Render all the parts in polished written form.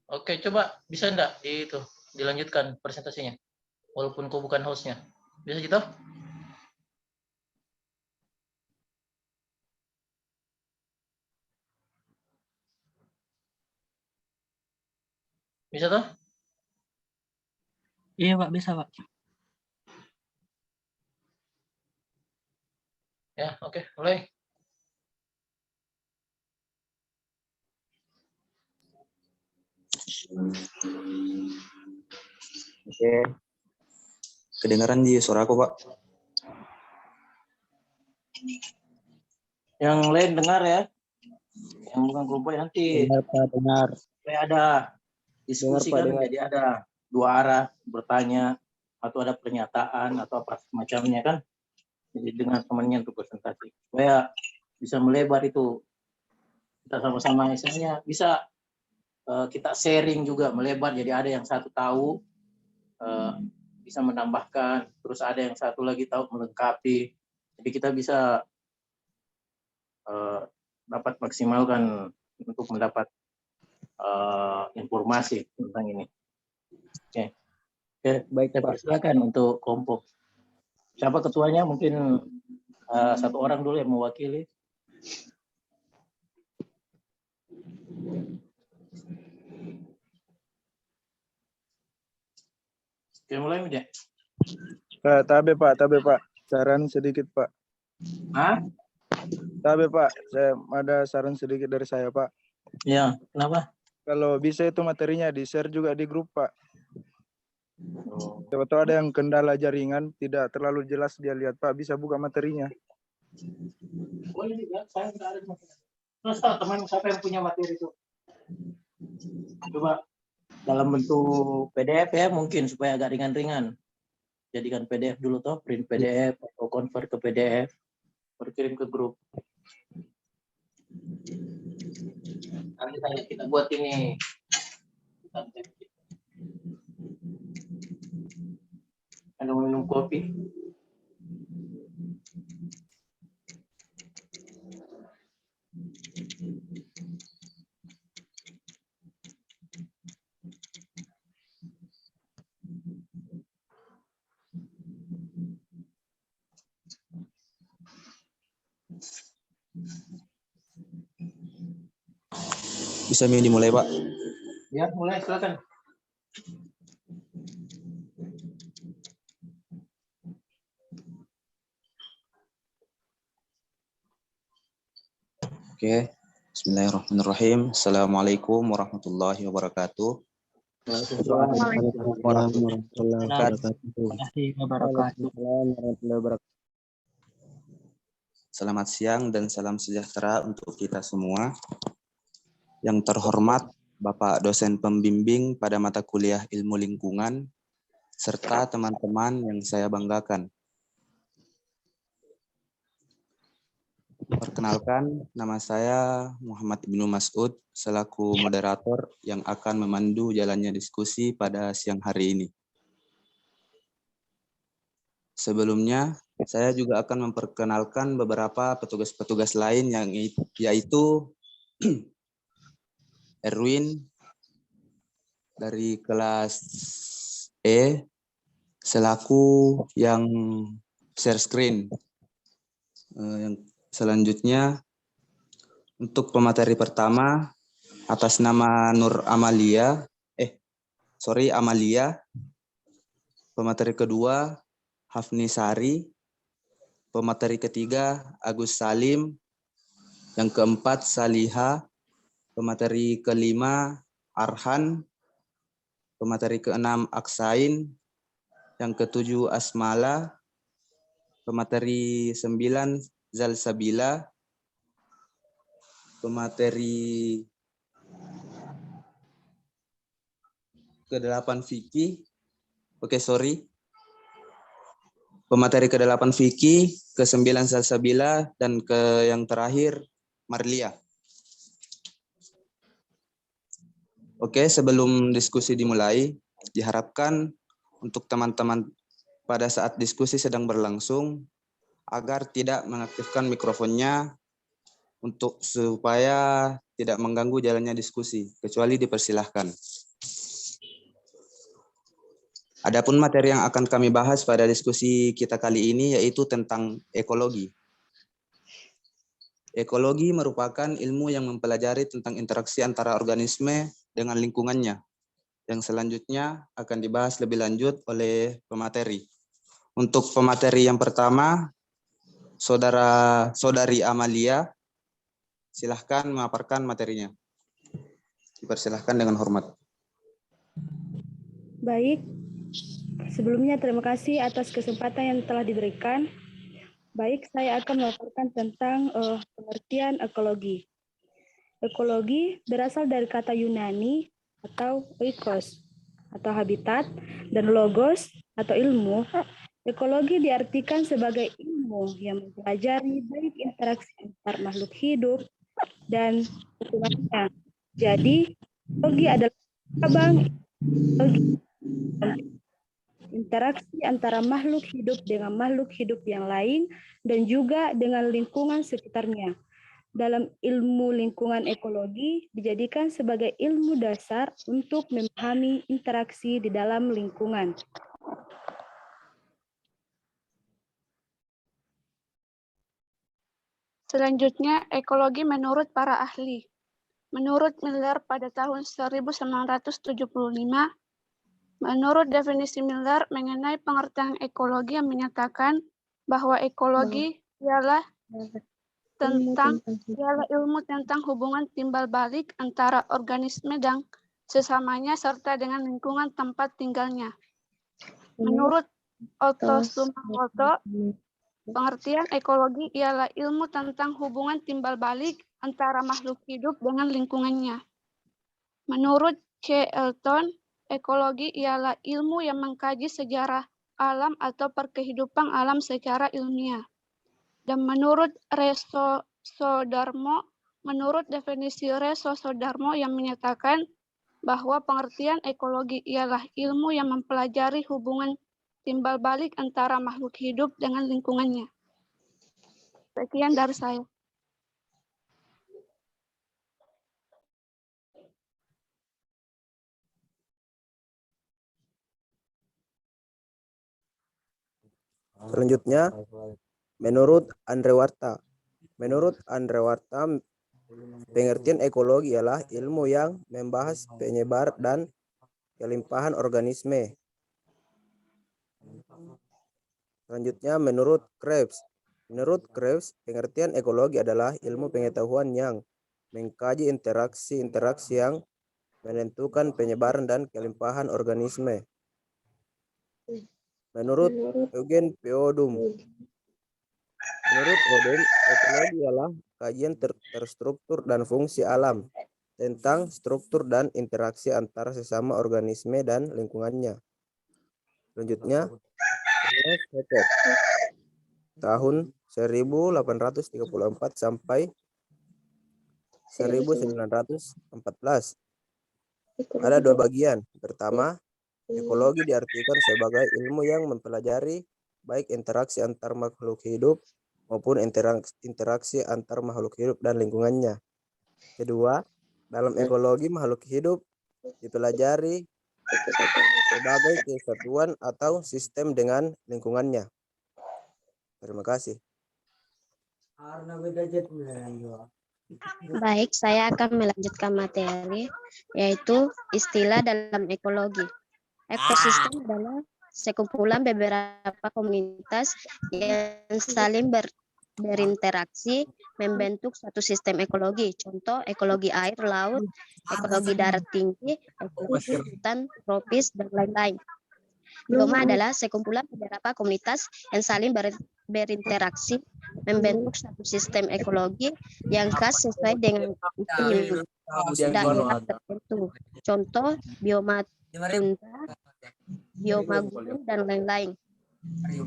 Oke, coba bisa enggak itu dilanjutkan presentasinya? Walaupun kau bukan hostnya. Bisa gitu? Bisa toh? Iya Pak, bisa Pak. Ya, oke, mulai. Oke. Kedengaran di suara aku, Pak? Yang lain dengar ya. Yang bukan kelompok nanti. Dengar, Pak, dengar. Supaya ada diskusi Dengar, Pak, kan, dengar. jadi ada dua arah bertanya atau ada pernyataan atau apa semacamnya kan. Jadi dengan temannya untuk presentasi. Supaya bisa melebar itu. Kita sama-sama misalnya bisa kita sharing juga melebar, jadi ada yang satu tahu bisa menambahkan, terus ada yang satu lagi tahu melengkapi, jadi kita bisa dapat maksimalkan untuk mendapat informasi tentang ini. Oke, baik, saya persilakan untuk kelompok. Siapa ketuanya? Mungkin satu orang dulu yang mewakili. Oke, mulai aja. Tabe Pak. Saran sedikit Pak. Hah? Tabe Pak, saya ada saran sedikit dari saya Pak. Ya, kenapa? Kalau bisa itu materinya di-share juga di grup Pak. Oh. Siapa tahu ada yang kendala jaringan, tidak terlalu jelas dia lihat Pak, bisa buka materinya. Boleh juga, saya tidak ada materi. Terus tahu teman siapa yang punya materi itu? Coba dalam bentuk PDF ya mungkin supaya agak ringan-ringan. Jadikan PDF dulu toh, print PDF atau convert ke PDF, berkirim ke grup. Nanti kita buat ini. Ada minum kopi. Bisa dimulai, Pak? Ya, mulai, silakan. Oke. Bismillahirrahmanirrahim. Assalamualaikum warahmatullahi wabarakatuh. Waalaikumsalam warahmatullahi wabarakatuh. Selamat siang dan salam sejahtera untuk kita semua. Yang terhormat Bapak dosen pembimbing pada mata kuliah Ilmu Lingkungan, serta teman-teman yang saya banggakan. Perkenalkan, nama saya Muhammad Ibnu Mas'ud, selaku moderator yang akan memandu jalannya diskusi pada siang hari ini. Sebelumnya, saya juga akan memperkenalkan beberapa petugas-petugas lain yaitu Erwin dari kelas E selaku yang share screen. Yang selanjutnya untuk pemateri pertama atas nama Amalia. Pemateri kedua Hafni Sari. Pemateri ketiga Agus Salim. Yang keempat Saliha. Pemateri kelima Arhan, pemateri keenam Aksain, yang ketujuh Asmala, pemateri 9 Zalsabila, pemateri ke-8 Vicky, pemateri ke-8 Vicky, ke-9 Zalsabila, dan yang terakhir Marlia. Oke, sebelum diskusi dimulai, diharapkan untuk teman-teman pada saat diskusi sedang berlangsung, agar tidak mengaktifkan mikrofonnya untuk supaya tidak mengganggu jalannya diskusi, kecuali dipersilahkan. Adapun materi yang akan kami bahas pada diskusi kita kali ini yaitu tentang ekologi. Ekologi merupakan ilmu yang mempelajari tentang interaksi antara organisme dengan lingkungannya, yang selanjutnya akan dibahas lebih lanjut oleh pemateri. Untuk pemateri yang pertama, Saudari Amalia, silahkan memaparkan materinya. Dipersilahkan dengan hormat. Baik, sebelumnya terima kasih atas kesempatan yang telah diberikan. Baik, saya akan melaporkan tentang pengertian ekologi. Ekologi berasal dari kata Yunani atau oikos atau habitat dan logos atau ilmu. Ekologi diartikan sebagai ilmu yang mempelajari baik interaksi antar makhluk hidup dan lingkungannya. Jadi, ekologi adalah cabang interaksi antara makhluk hidup dengan makhluk hidup yang lain dan juga dengan lingkungan sekitarnya. Dalam ilmu lingkungan ekologi dijadikan sebagai ilmu dasar untuk memahami interaksi di dalam lingkungan. Selanjutnya, ekologi menurut para ahli. Menurut Miller pada tahun 1975, menurut definisi Miller mengenai pengertian ekologi yang menyatakan bahwa ekologi ialah ilmu tentang hubungan timbal balik antara organisme dan sesamanya serta dengan lingkungan tempat tinggalnya. Menurut Otto Sumamoto, pengertian ekologi ialah ilmu tentang hubungan timbal balik antara makhluk hidup dengan lingkungannya. Menurut C. Elton, ekologi ialah ilmu yang mengkaji sejarah alam atau perkehidupan alam secara ilmiah. Dan menurut Reso Sodarmo, menurut definisi Reso Sodarmo yang menyatakan bahwa pengertian ekologi ialah ilmu yang mempelajari hubungan timbal balik antara makhluk hidup dengan lingkungannya. Sekian dari saya. Selanjutnya, menurut Andre Warta. Menurut Andre Warta, pengertian ekologi ialah ilmu yang membahas penyebar dan kelimpahan organisme. Selanjutnya, menurut Krebs. Menurut Krebs, pengertian ekologi adalah ilmu pengetahuan yang mengkaji interaksi-interaksi yang menentukan penyebaran dan kelimpahan organisme. Menurut Eugen Peodum. Menurut Odum, ekologi adalah kajian terstruktur dan fungsi alam tentang struktur dan interaksi antara sesama organisme dan lingkungannya. Selanjutnya, tahun 1834 sampai 1914. Ada dua bagian. Pertama, ekologi diartikan sebagai ilmu yang mempelajari baik interaksi antar makhluk hidup maupun interaksi antar makhluk hidup dan lingkungannya. Kedua, dalam ekologi makhluk hidup dipelajari sebagai kesatuan atau sistem dengan lingkungannya. Terima kasih. Baik, saya akan melanjutkan materi, yaitu istilah dalam ekologi. Ekosistem adalah sekumpulan beberapa komunitas yang saling berinteraksi membentuk suatu sistem ekologi. Contoh, ekologi air, laut, ekologi darat tinggi, ekologi hutan, tropis, dan lain-lain. Bioma adalah sekumpulan beberapa komunitas yang saling berinteraksi membentuk suatu sistem ekologi yang khas sesuai dengan iklim daerah tertentu. Contoh, bioma tundra, bioma gunung, dan lain-lain.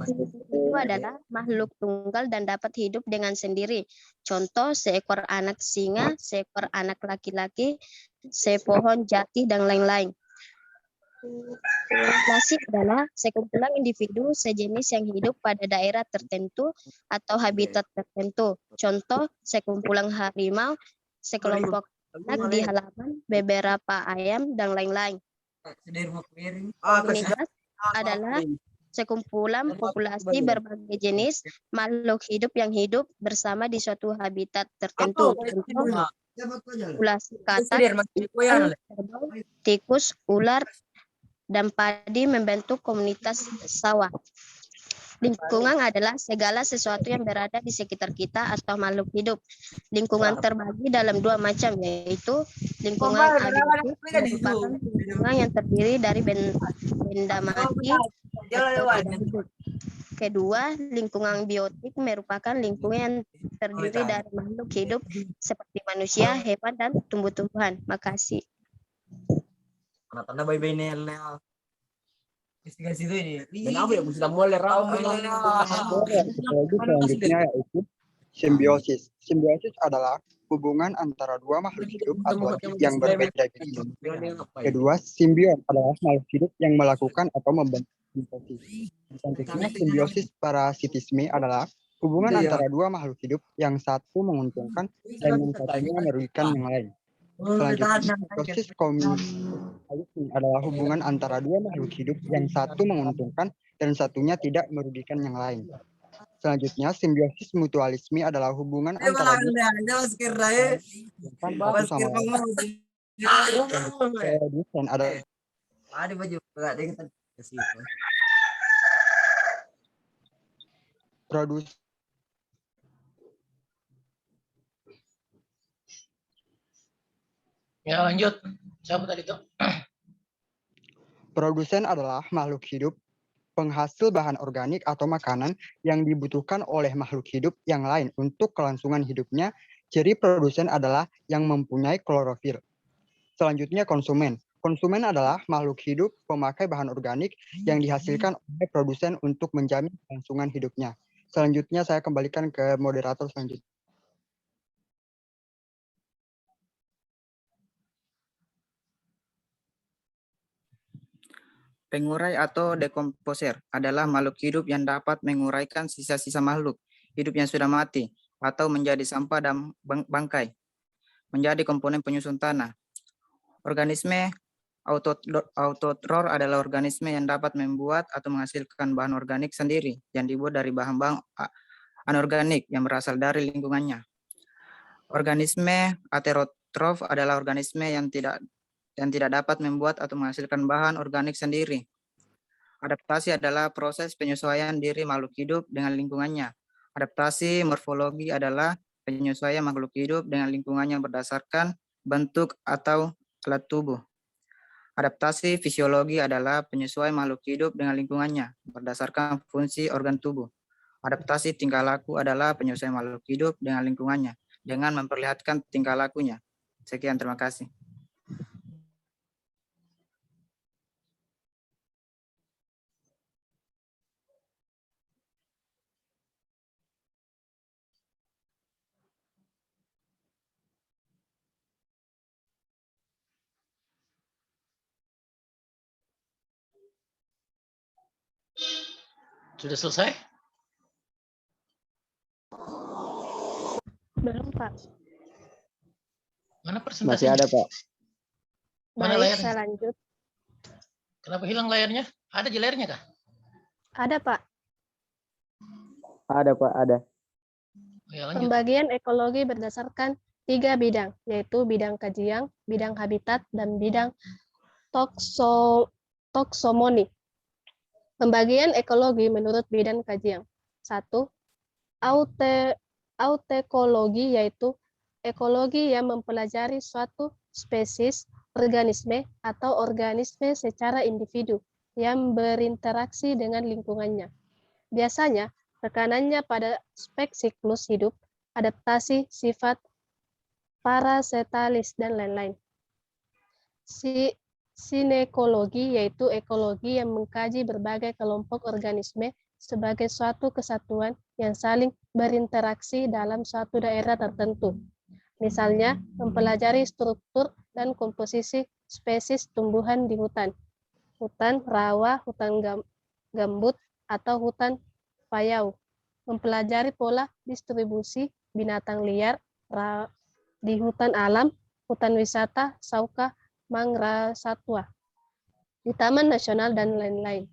Itu adalah makhluk tunggal dan dapat hidup dengan sendiri. Contoh, seekor anak singa, seekor anak laki-laki, sepohon jati, dan lain-lain. Populasi adalah sekumpulan individu sejenis yang hidup pada daerah tertentu atau habitat tertentu. Contoh, sekumpulan harimau, sekelompok anak di halaman, beberapa ayam, dan lain-lain. Komunitas adalah sekumpulan populasi berbagai jenis makhluk hidup yang hidup bersama di suatu habitat tertentu. Contoh, populasi katak, kerbau, tikus, ular, dan padi membentuk komunitas sawah. Lingkungan adalah segala sesuatu yang berada di sekitar kita atau makhluk hidup. Lingkungan terbagi dalam dua macam, yaitu lingkungan abiotik merupakan lingkungan yang terdiri dari benda mati atau tidak hidup. Kedua, lingkungan biotik merupakan lingkungan yang terdiri dari makhluk hidup seperti manusia, hewan, dan tumbuh-tumbuhan. Makasih. Teknologi selanjutnya yaitu simbiosis. Simbiosis adalah hubungan antara dua makhluk hidup atau yang berbeda jenis. Kedua, simbion adalah makhluk hidup yang melakukan atau membentuk simbiosis. Selanjutnya, simbiosis parasitisme adalah hubungan antara dua makhluk hidup yang satu menguntungkan dan yang satunya merugikan yang lain. Selanjutnya, simbiosis komunisme adalah hubungan antara dua makhluk hidup yang satu menguntungkan dan satunya tidak merugikan yang lain. Selanjutnya, simbiosis mutualisme adalah hubungan antara dua satu sama lain. Dan ada produksi. Ya lanjut. Siapa tadi tuh? Produsen adalah makhluk hidup penghasil bahan organik atau makanan yang dibutuhkan oleh makhluk hidup yang lain untuk kelangsungan hidupnya. Ciri produsen adalah yang mempunyai klorofil. Selanjutnya, konsumen. Konsumen adalah makhluk hidup pemakai bahan organik yang dihasilkan oleh produsen untuk menjamin kelangsungan hidupnya. Selanjutnya, saya kembalikan ke moderator selanjutnya. Pengurai atau dekomposer adalah makhluk hidup yang dapat menguraikan sisa-sisa makhluk hidup yang sudah mati atau menjadi sampah dan bangkai, menjadi komponen penyusun tanah. Organisme autotror adalah organisme yang dapat membuat atau menghasilkan bahan organik sendiri yang dibuat dari bahan-bahan anorganik yang berasal dari lingkungannya. Organisme heterotrof adalah organisme yang tidak dapat membuat atau menghasilkan bahan organik sendiri. Adaptasi adalah proses penyesuaian diri makhluk hidup dengan lingkungannya. Adaptasi morfologi adalah penyesuaian makhluk hidup dengan lingkungannya berdasarkan bentuk atau alat tubuh. Adaptasi fisiologi adalah penyesuaian makhluk hidup dengan lingkungannya berdasarkan fungsi organ tubuh. Adaptasi tingkah laku adalah penyesuaian makhluk hidup dengan lingkungannya dengan memperlihatkan tingkah lakunya. Sekian, terima kasih. Sudah selesai? Belum, Pak. Mana presentasinya? Masih ada, Pak. Mana Baik, layarnya? saya lanjut. Kenapa hilang layarnya? Ada di layarnya kah? Ada, Pak. Ada, Pak, ada. Ya, lanjut. Pembagian ekologi berdasarkan 3 bidang, yaitu bidang kajian, bidang habitat, dan bidang taksomoni. Pembagian ekologi menurut bidang kajian. 1. Autekologi, yaitu ekologi yang mempelajari suatu spesies, organisme, atau organisme secara individu yang berinteraksi dengan lingkungannya. Biasanya, tekanannya pada aspek siklus hidup, adaptasi, sifat, parasitalis, dan lain-lain. Sinekologi, yaitu ekologi yang mengkaji berbagai kelompok organisme sebagai suatu kesatuan yang saling berinteraksi dalam suatu daerah tertentu. Misalnya, mempelajari struktur dan komposisi spesies tumbuhan di hutan. hutan rawa, hutan gambut, atau hutan payau. Mempelajari pola distribusi binatang liar di hutan alam, hutan wisata, sauka, mangrasatwa, di taman nasional, dan lain-lain.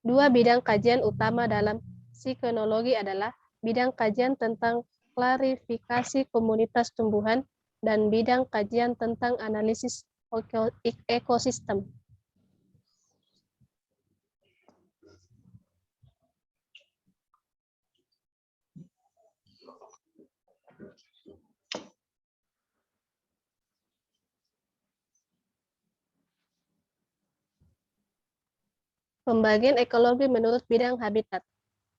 Dua bidang kajian utama dalam psikonologi adalah bidang kajian tentang klarifikasi komunitas tumbuhan dan bidang kajian tentang analisis ekosistem. Pembagian ekologi menurut bidang habitat.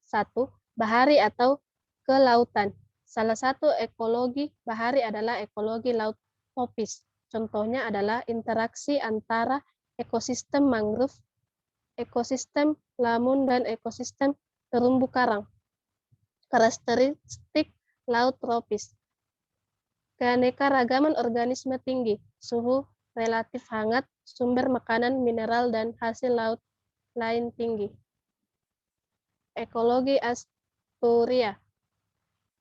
1. Bahari atau kelautan. Salah satu ekologi bahari adalah ekologi laut tropis. Contohnya adalah interaksi antara ekosistem mangrove, ekosistem lamun, dan ekosistem terumbu karang. Karakteristik laut tropis. Keanekaragaman organisme tinggi, suhu relatif hangat, sumber makanan, mineral, dan hasil laut lain tinggi. Ekologi Asturia.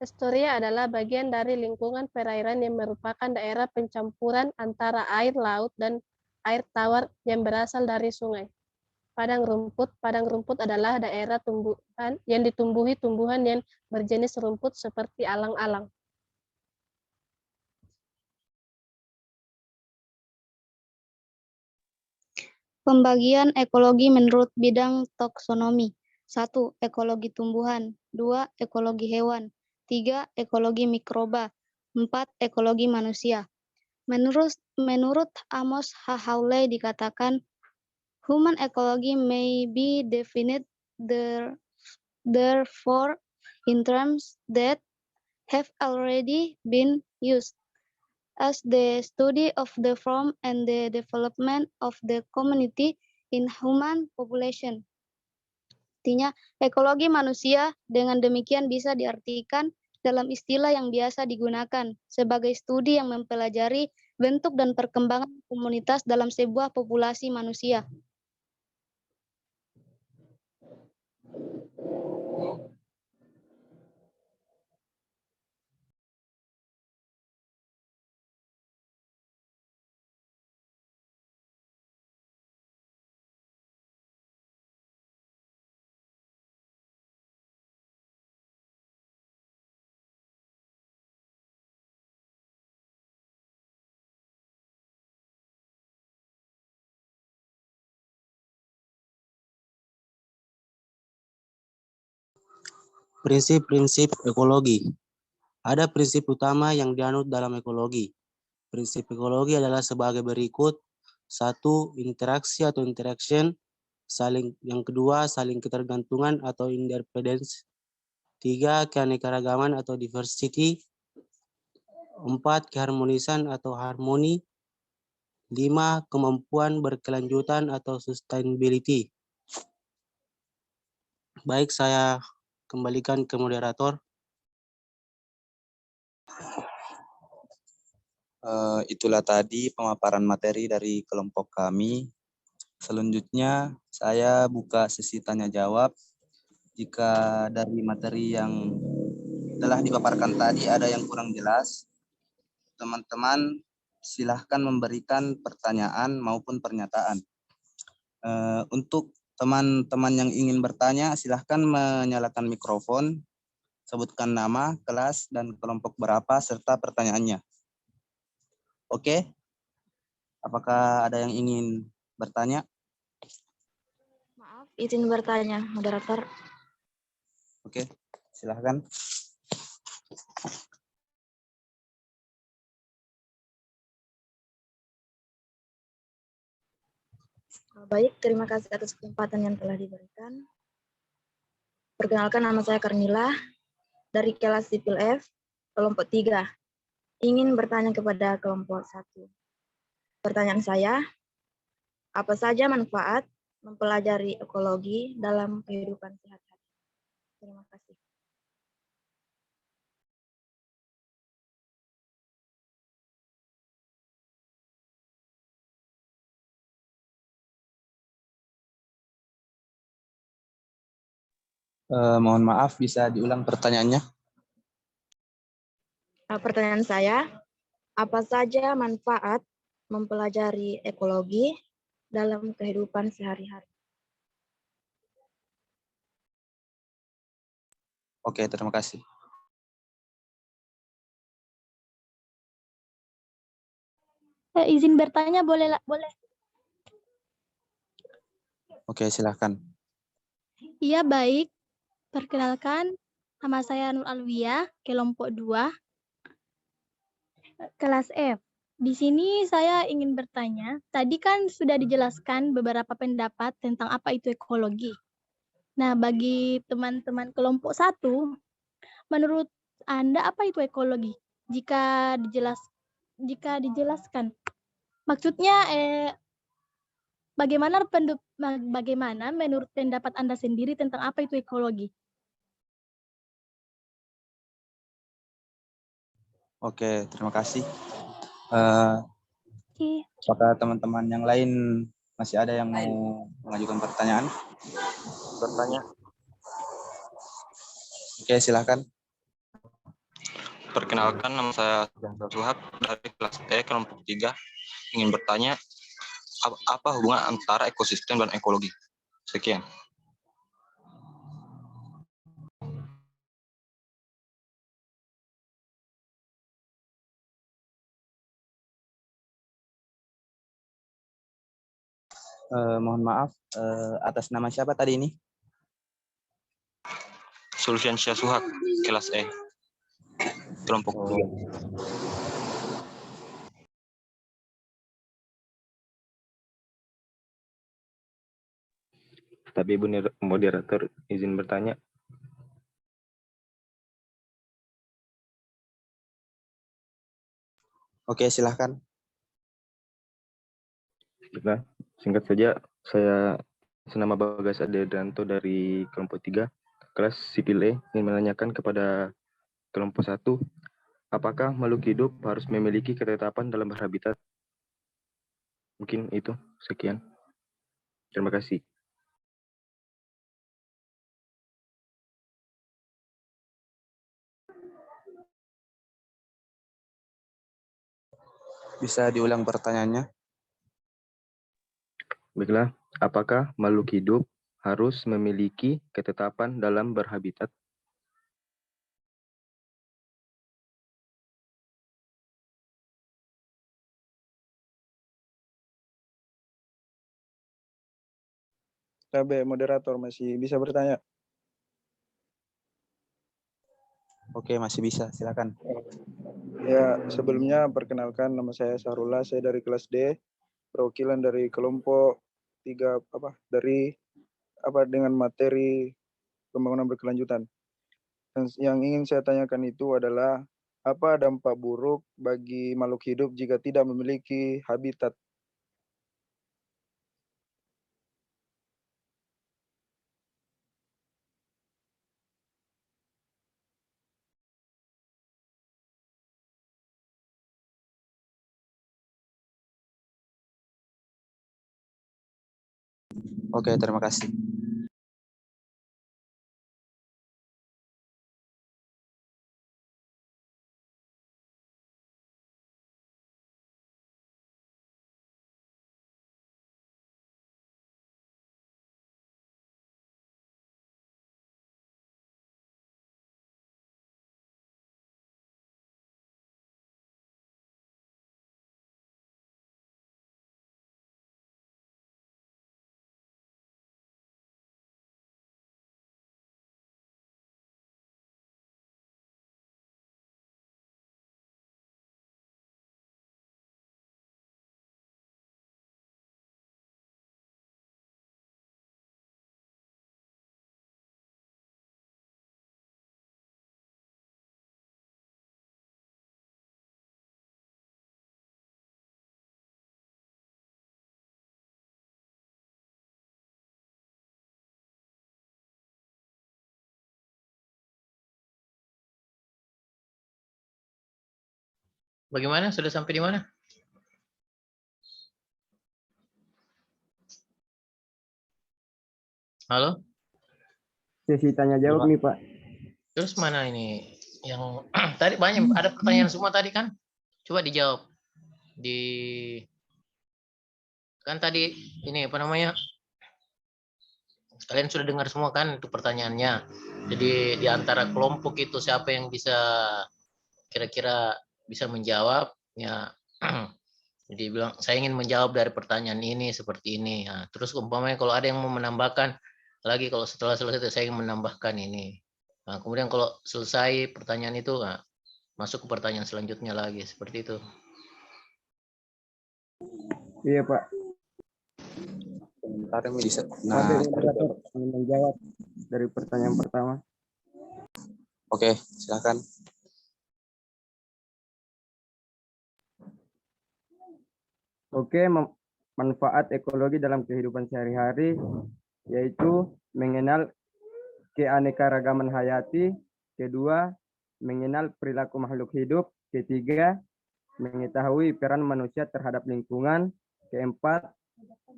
Asturia adalah bagian dari lingkungan perairan yang merupakan daerah pencampuran antara air laut dan air tawar yang berasal dari sungai. Padang rumput adalah daerah tumbuhan yang ditumbuhi tumbuhan yang berjenis rumput seperti alang-alang. Pembagian ekologi menurut bidang taksonomi. 1. Ekologi tumbuhan. 2. Ekologi hewan. 3. Ekologi mikroba. 4. Ekologi manusia. Menurut Amos Hawley dikatakan, human ecology may be defined therefore in terms that have already been used as the study of the form and the development of the community in human population. Artinya, ekologi manusia dengan demikian bisa diartikan dalam istilah yang biasa digunakan sebagai studi yang mempelajari bentuk dan perkembangan komunitas dalam sebuah populasi manusia. Prinsip-prinsip ekologi. Ada prinsip utama yang dianut dalam ekologi. Prinsip ekologi adalah sebagai berikut. 1. Interaksi atau interaction. Yang kedua, saling ketergantungan atau interdependence. 3. Keanekaragaman atau diversity. 4. Keharmonisan atau harmoni. 5. Kemampuan berkelanjutan atau sustainability. Baik, saya kembalikan ke moderator. Itulah tadi pemaparan materi dari kelompok kami. Selanjutnya saya buka sesi tanya jawab. Jika dari materi yang telah dipaparkan tadi ada yang kurang jelas, teman-teman silahkan memberikan pertanyaan maupun pernyataan. Untuk teman-teman yang ingin bertanya, silahkan menyalakan mikrofon, sebutkan nama, kelas, dan kelompok berapa, serta pertanyaannya. Oke? Apakah ada yang ingin bertanya? Maaf, izin bertanya, moderator. Oke, silahkan. Baik, terima kasih atas kesempatan yang telah diberikan. Perkenalkan, nama saya Karnila dari kelas Sipil F, kelompok 3. Ingin bertanya kepada kelompok 1. Pertanyaan saya, apa saja manfaat mempelajari ekologi dalam kehidupan sehari-hari? Terima kasih. Mohon maaf, bisa diulang pertanyaannya? Pertanyaan saya, apa saja manfaat mempelajari ekologi dalam kehidupan sehari-hari? Oke, terima kasih. Izin bertanya boleh? Boleh. Oke, silahkan. Iya, baik. Perkenalkan, nama saya Nur Alwiyah, kelompok 2, kelas F. Di sini saya ingin bertanya, tadi kan sudah dijelaskan beberapa pendapat tentang apa itu ekologi. Nah, bagi teman-teman kelompok 1, menurut Anda apa itu ekologi? Jika dijelaskan. Maksudnya bagaimana menurut pendapat Anda sendiri tentang apa itu ekologi? Oke, terima kasih. Apakah teman-teman yang lain masih ada yang mau mengajukan pertanyaan? Oke, silahkan. Perkenalkan, nama saya Suhab dari kelas E kelompok 3. Ingin bertanya, apa hubungan antara ekosistem dan ekologi? Sekian. Mohon maaf, atas nama siapa tadi ini? Sulfiansyah Suhab, kelas E, kelompok 3. Tapi Ibu Moderator izin bertanya. Oke, silahkan. Baiklah, singkat saja, saya senama Bagas Adedranto dari kelompok 3, kelas sipil E, ingin menanyakan kepada kelompok 1, apakah makhluk hidup harus memiliki ketetapan dalam berhabitat? Mungkin itu, sekian. Terima kasih. Bisa diulang pertanyaannya? Baiklah, apakah makhluk hidup harus memiliki ketetapan dalam berhabitat? KB moderator masih bisa bertanya? Oke, masih bisa. Silakan. Ya, sebelumnya perkenalkan, nama saya Sahrullah, saya dari kelas D, perwakilan dari kelompok 3 dengan materi pembangunan berkelanjutan. Dan yang ingin saya tanyakan itu adalah apa dampak buruk bagi makhluk hidup jika tidak memiliki habitat? Oke, terima kasih. Bagaimana? Sudah sampai di mana? Halo? sesi tanya jawab nih Pak. Terus mana ini yang tadi banyak ada pertanyaan semua tadi kan? Coba dijawab. Kan tadi ini apa namanya? Kalian sudah dengar semua kan itu pertanyaannya. Jadi di antara kelompok itu siapa yang bisa kira-kira bisa menjawab ya. Jadi bilang saya ingin menjawab dari pertanyaan ini seperti ini. Nah, terus umpamanya kalau ada yang mau menambahkan lagi, kalau setelah selesai saya ingin menambahkan ini. Nah, kemudian kalau selesai pertanyaan itu masuk ke pertanyaan selanjutnya lagi seperti itu. Iya Pak. Nah, moderator ingin menjawab dari pertanyaan pertama. Oke, silakan. Oke, manfaat ekologi dalam kehidupan sehari-hari yaitu mengenal keanekaragaman hayati, kedua, mengenal perilaku makhluk hidup, ketiga, mengetahui peran manusia terhadap lingkungan, keempat,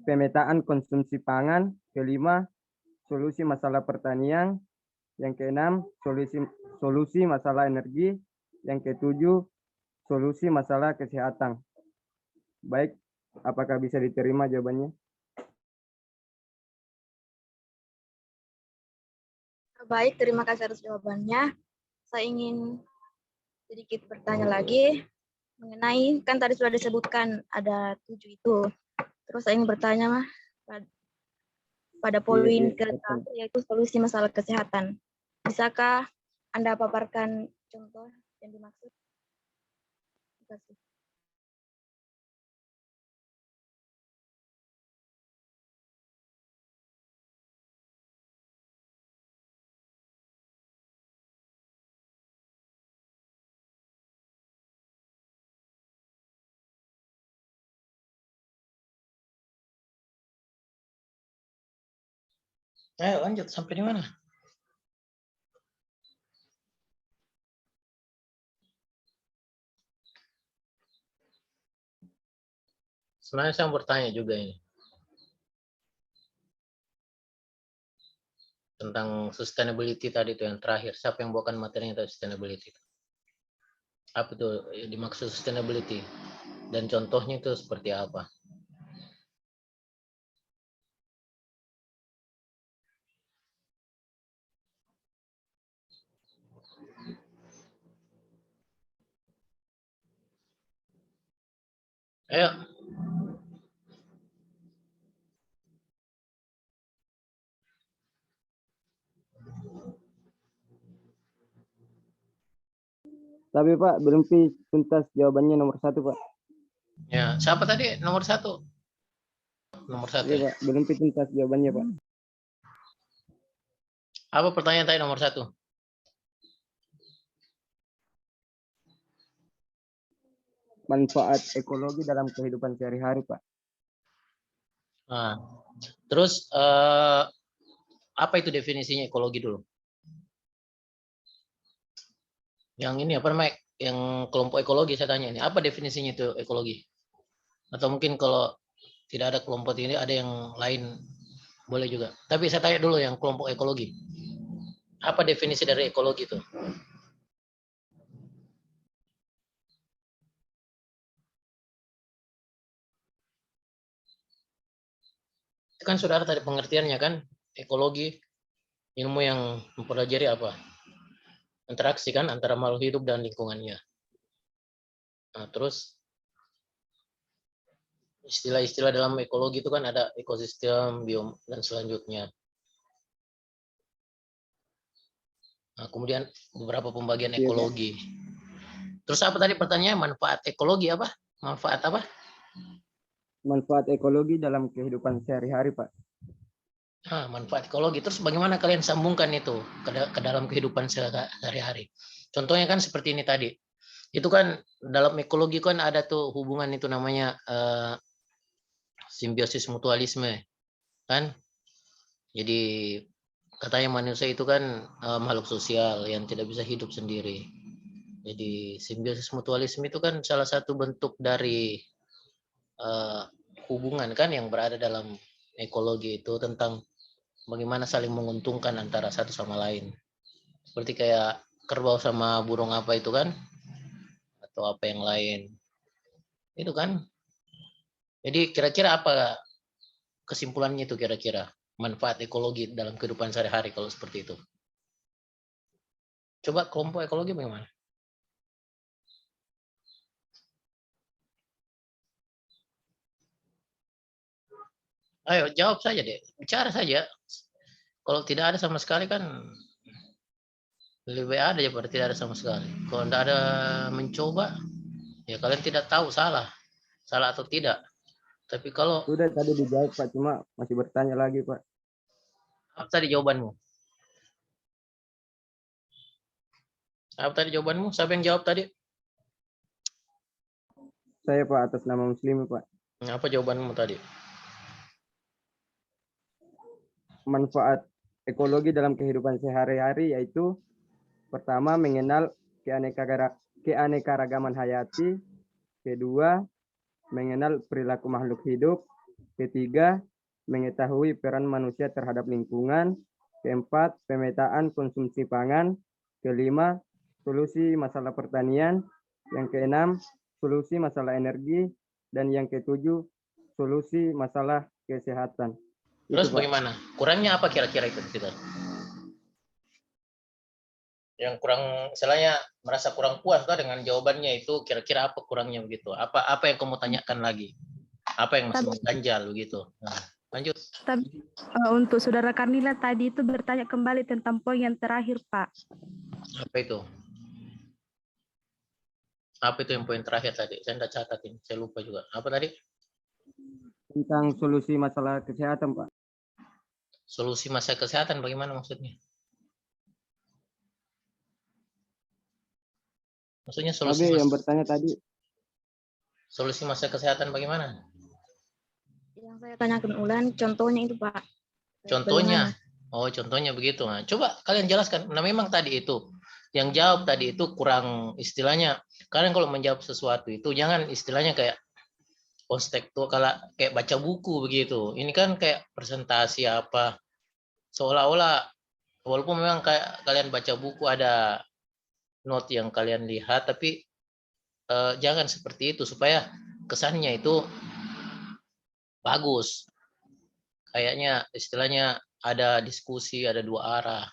pemetaan konsumsi pangan, kelima, solusi masalah pertanian, yang keenam, solusi masalah energi, yang ketujuh, solusi masalah kesehatan. Baik, apakah bisa diterima jawabannya? Baik, terima kasih atas jawabannya. Saya ingin sedikit bertanya lagi mengenai, kan tadi sudah disebutkan ada 7 itu. Terus saya ingin bertanya pada poin ke-1 yaitu solusi masalah kesehatan. Bisakah Anda paparkan contoh yang dimaksud? Terima kasih. Ayo lanjut sampai di mana? Sebenarnya saya mau bertanya juga ini tentang sustainability tadi itu yang terakhir. Siapa yang bawakan materinya tentang sustainability? Apa itu dimaksud sustainability? Dan contohnya itu seperti apa? Ayo. Tapi Pak, belum tuntas jawabannya nomor 1 Pak. Ya, siapa tadi nomor 1? Nomor 1. Iya Pak, belum tuntas jawabannya Pak. Apa pertanyaan tadi nomor 1? Manfaat ekologi dalam kehidupan sehari-hari Pak. Nah, terus apa itu definisinya ekologi dulu? Yang ini apa namanya? Yang kelompok ekologi saya tanya ini, apa definisinya itu ekologi? Atau mungkin kalau tidak ada kelompok ini, ada yang lain boleh juga. Tapi saya tanya dulu yang kelompok ekologi. Apa definisi dari ekologi itu? Itu kan saudara tadi pengertiannya kan, ekologi, ilmu yang mempelajari apa? Interaksi kan antara makhluk hidup dan lingkungannya. Nah, terus istilah-istilah dalam ekologi itu kan ada ekosistem, biom, dan selanjutnya. Nah, kemudian beberapa pembagian ekologi. Terus apa tadi pertanyaannya? Manfaat ekologi apa? Manfaat apa? Manfaat ekologi dalam kehidupan sehari-hari Pak. Nah, manfaat ekologi. Terus bagaimana kalian sambungkan itu ke dalam kehidupan sehari-hari? Contohnya kan seperti ini tadi. Itu kan dalam ekologi kan ada tuh hubungan itu namanya simbiosis mutualisme. Kan? Jadi katanya manusia itu kan makhluk sosial yang tidak bisa hidup sendiri. Jadi simbiosis mutualisme itu kan salah satu bentuk dari hubungan kan yang berada dalam ekologi itu tentang bagaimana saling menguntungkan antara satu sama lain. Seperti kayak kerbau sama burung apa itu kan, atau apa yang lain. Itu kan. Jadi kira-kira apa kesimpulannya itu kira-kira? Manfaat ekologi dalam kehidupan sehari-hari kalau seperti itu. Coba kelompok ekologi bagaimana? Ayo jawab saja deh, bicara saja. Kalau tidak ada sama sekali kan lebih ada daripada tidak ada sama sekali. Kalau tidak ada mencoba, ya kalian tidak tahu salah atau tidak. Tapi kalau Sudah tadi dijawab Pak, cuma masih bertanya lagi Pak. apa tadi jawabanmu? Apa tadi jawabanmu? Siapa yang jawab tadi? Saya Pak, atas nama Muslim Pak. Apa jawabanmu tadi? Manfaat ekologi dalam kehidupan sehari-hari yaitu pertama mengenal keanekaragaman hayati, kedua mengenal perilaku makhluk hidup, ketiga mengetahui peran manusia terhadap lingkungan, keempat pemetaan konsumsi pangan, kelima solusi masalah pertanian, yang keenam solusi masalah energi, dan yang ketujuh solusi masalah kesehatan. Terus Itu, Pak. bagaimana? Kurangnya apa kira-kira itu kita? Yang kurang, misalnya merasa kurang puas kah dengan jawabannya itu, kira-kira apa kurangnya begitu? Apa yang kamu tanyakan lagi? Apa yang masih mengganjal begitu? Nah, lanjut. Untuk Saudara Karnila tadi itu bertanya kembali tentang poin yang terakhir, Pak. Apa itu? Apa itu yang poin terakhir tadi? Saya tidak catat ini, saya lupa juga. Apa tadi? Tentang solusi masalah kesehatan, Pak. Solusi masalah kesehatan bagaimana maksudnya? Maksudnya solusi yang bertanya tadi. Solusi masalah kesehatan bagaimana? Yang saya tanyakan ulang, contohnya itu Pak. Contohnya? Oh, contohnya begitu. Nah, coba kalian jelaskan. Nah, memang tadi itu, yang jawab tadi itu kurang istilahnya. Kalian kalau menjawab sesuatu itu, jangan istilahnya kayak kalau kayak baca buku begitu. Ini kan kayak presentasi apa. Seolah-olah, walaupun memang kayak kalian baca buku ada note yang kalian lihat, tapi jangan seperti itu supaya kesannya itu bagus. Kayaknya istilahnya ada diskusi, ada dua arah.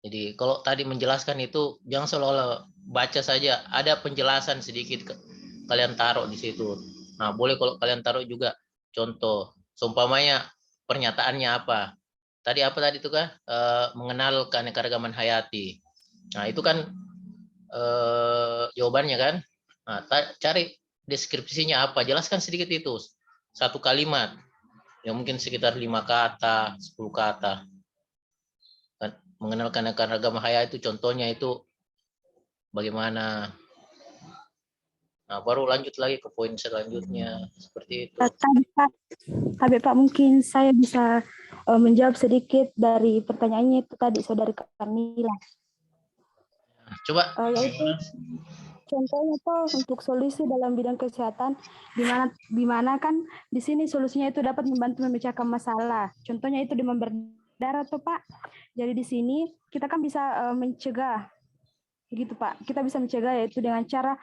Jadi kalau tadi menjelaskan itu jangan seolah-olah baca saja, ada penjelasan sedikit kalian taruh di situ. Nah, boleh kalau kalian taruh juga contoh, seumpamanya pernyataannya apa. Tadi apa tadi itu kan mengenal keanekaragaman hayati. Nah, itu kan jawabannya kan. Nah, cari deskripsinya apa, jelaskan sedikit itu. Satu kalimat yang mungkin sekitar 5 kata, 10 kata. Mengenal keanekaragaman hayati itu contohnya itu bagaimana. Nah, baru lanjut lagi ke poin selanjutnya seperti itu. Tapi Pak, mungkin saya bisa menjawab sedikit dari pertanyaannya itu tadi Saudari Karnila. Coba. Yaitu contohnya tuh untuk solusi dalam bidang kesehatan, di mana kan di sini solusinya itu dapat membantu memecahkan masalah. Contohnya itu demam berdarah tuh Pak. Jadi di sini kita kan bisa mencegah, gitu Pak. Kita bisa mencegah yaitu dengan cara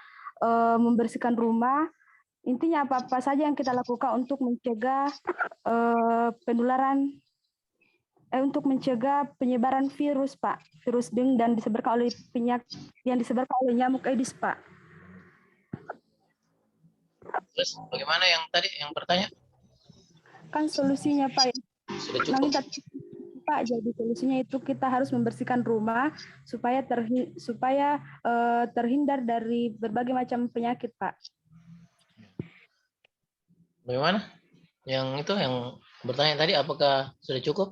membersihkan rumah. Intinya apa-apa saja yang kita lakukan untuk mencegah untuk mencegah penyebaran virus, Pak. Virus dengue dan disebarkan oleh penyakit yang disebarkan oleh nyamuk Aedes, Pak. Terus bagaimana yang tadi yang bertanya? Kan solusinya, Pak. Sudah cukup. Pak, jadi solusinya itu kita harus membersihkan rumah supaya terhindar dari berbagai macam penyakit, Pak. Bagaimana? Yang itu yang bertanya tadi apakah sudah cukup?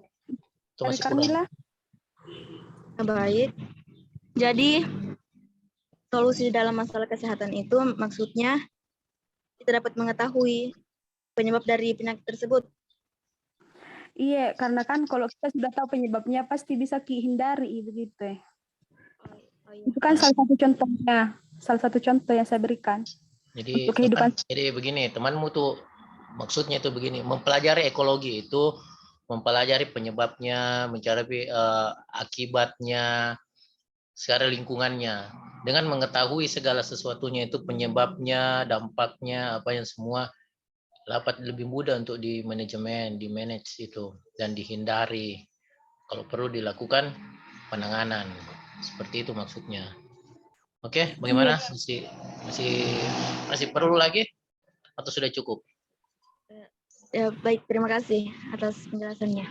Masih kurang? Baik. Jadi solusi dalam masalah kesehatan itu maksudnya kita dapat mengetahui penyebab dari penyakit tersebut. Iya, karena kan kalau kita sudah tahu penyebabnya pasti bisa dihindari begitu. Itu kan salah satu contoh yang saya berikan. Jadi untuk kehidupan. Jadi begini, temanmu tuh maksudnya itu begini, mempelajari ekologi itu mempelajari penyebabnya, mencari akibatnya, secara lingkungannya. Dengan mengetahui segala sesuatunya itu penyebabnya, dampaknya, apa yang semua dapat lebih mudah untuk di manajemen, di manage itu dan dihindari. Kalau perlu dilakukan penanganan. Seperti itu maksudnya. Oke, bagaimana? Masih perlu lagi atau sudah cukup? Ya, baik, terima kasih atas penjelasannya.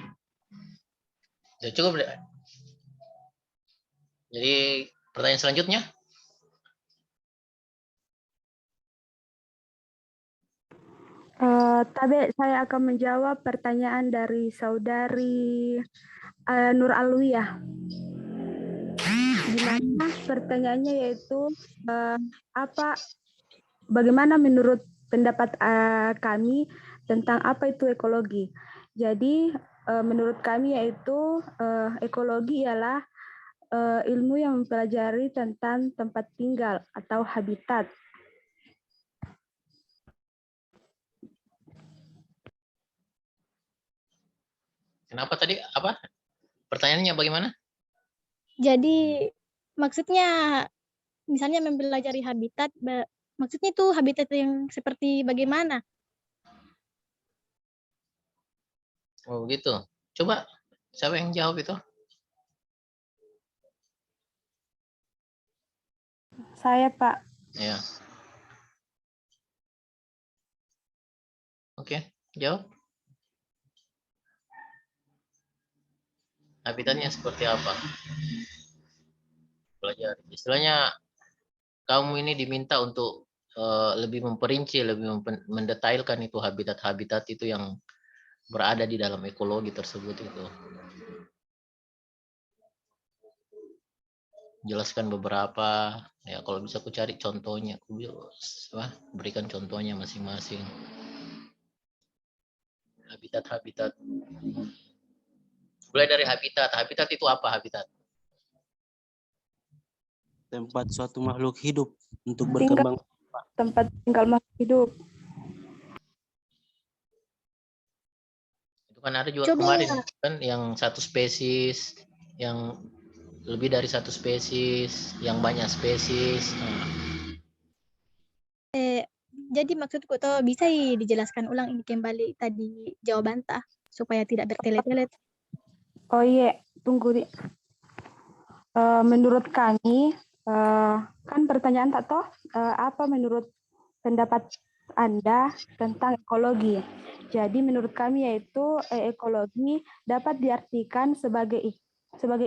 Sudah cukup. Jadi pertanyaan selanjutnya. Tabe, saya akan menjawab pertanyaan dari saudari Nur Alwiyah. Di mana pertanyaannya yaitu bagaimana menurut pendapat kami tentang apa itu ekologi. Jadi menurut kami yaitu ekologi ialah ilmu yang mempelajari tentang tempat tinggal atau habitat. Kenapa tadi? Apa? Pertanyaannya bagaimana? Jadi maksudnya misalnya mempelajari habitat, maksudnya itu habitat yang seperti bagaimana? Oh gitu. Coba siapa yang jawab itu? Saya, Pak. Ya. Oke, jawab. Habitatnya seperti apa? Belajar. Istilahnya kamu ini diminta untuk lebih memperinci, lebih mendetailkan itu habitat-habitat itu yang berada di dalam ekologi tersebut itu. Jelaskan beberapa, ya kalau bisa aku cari contohnya, aku berikan contohnya masing-masing. Habitat-habitat. Mulai dari habitat. Habitat itu apa habitat? Tempat suatu makhluk hidup untuk berkembang. Tempat tinggal makhluk hidup. Itu kan ada juga kemarin kan yang satu spesies, yang lebih dari satu spesies, yang banyak spesies. Jadi maksudku tuh bisa dijelaskan ulang ini kembali tadi jawaban tah supaya tidak bertele-tele. Oh iya, tunggu. Menurut kami, kan pertanyaan tak toh, apa menurut pendapat Anda tentang ekologi? Jadi menurut kami yaitu ekologi dapat diartikan sebagai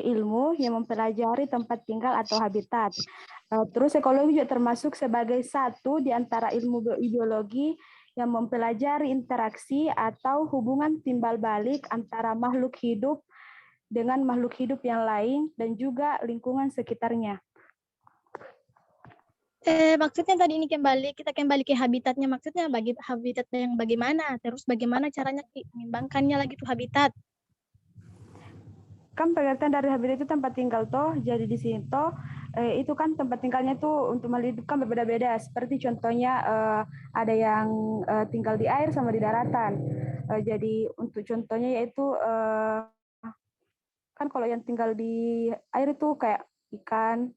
ilmu yang mempelajari tempat tinggal atau habitat. Terus ekologi juga termasuk sebagai satu di antara ilmu biologi yang mempelajari interaksi atau hubungan timbal balik antara makhluk hidup dengan makhluk hidup yang lain dan juga lingkungan sekitarnya. Maksudnya tadi ini kita kembali ke habitatnya, maksudnya bagi habitat yang bagaimana, terus bagaimana caranya mengembangkannya lagi tuh habitat. Kan pengertian dari habitat itu tempat tinggal toh, jadi di sini toh itu kan tempat tinggalnya tuh untuk makhluk hidup kan berbeda-beda. Seperti contohnya ada yang tinggal di air sama di daratan. Jadi untuk contohnya yaitu kan kalau yang tinggal di air itu kayak ikan,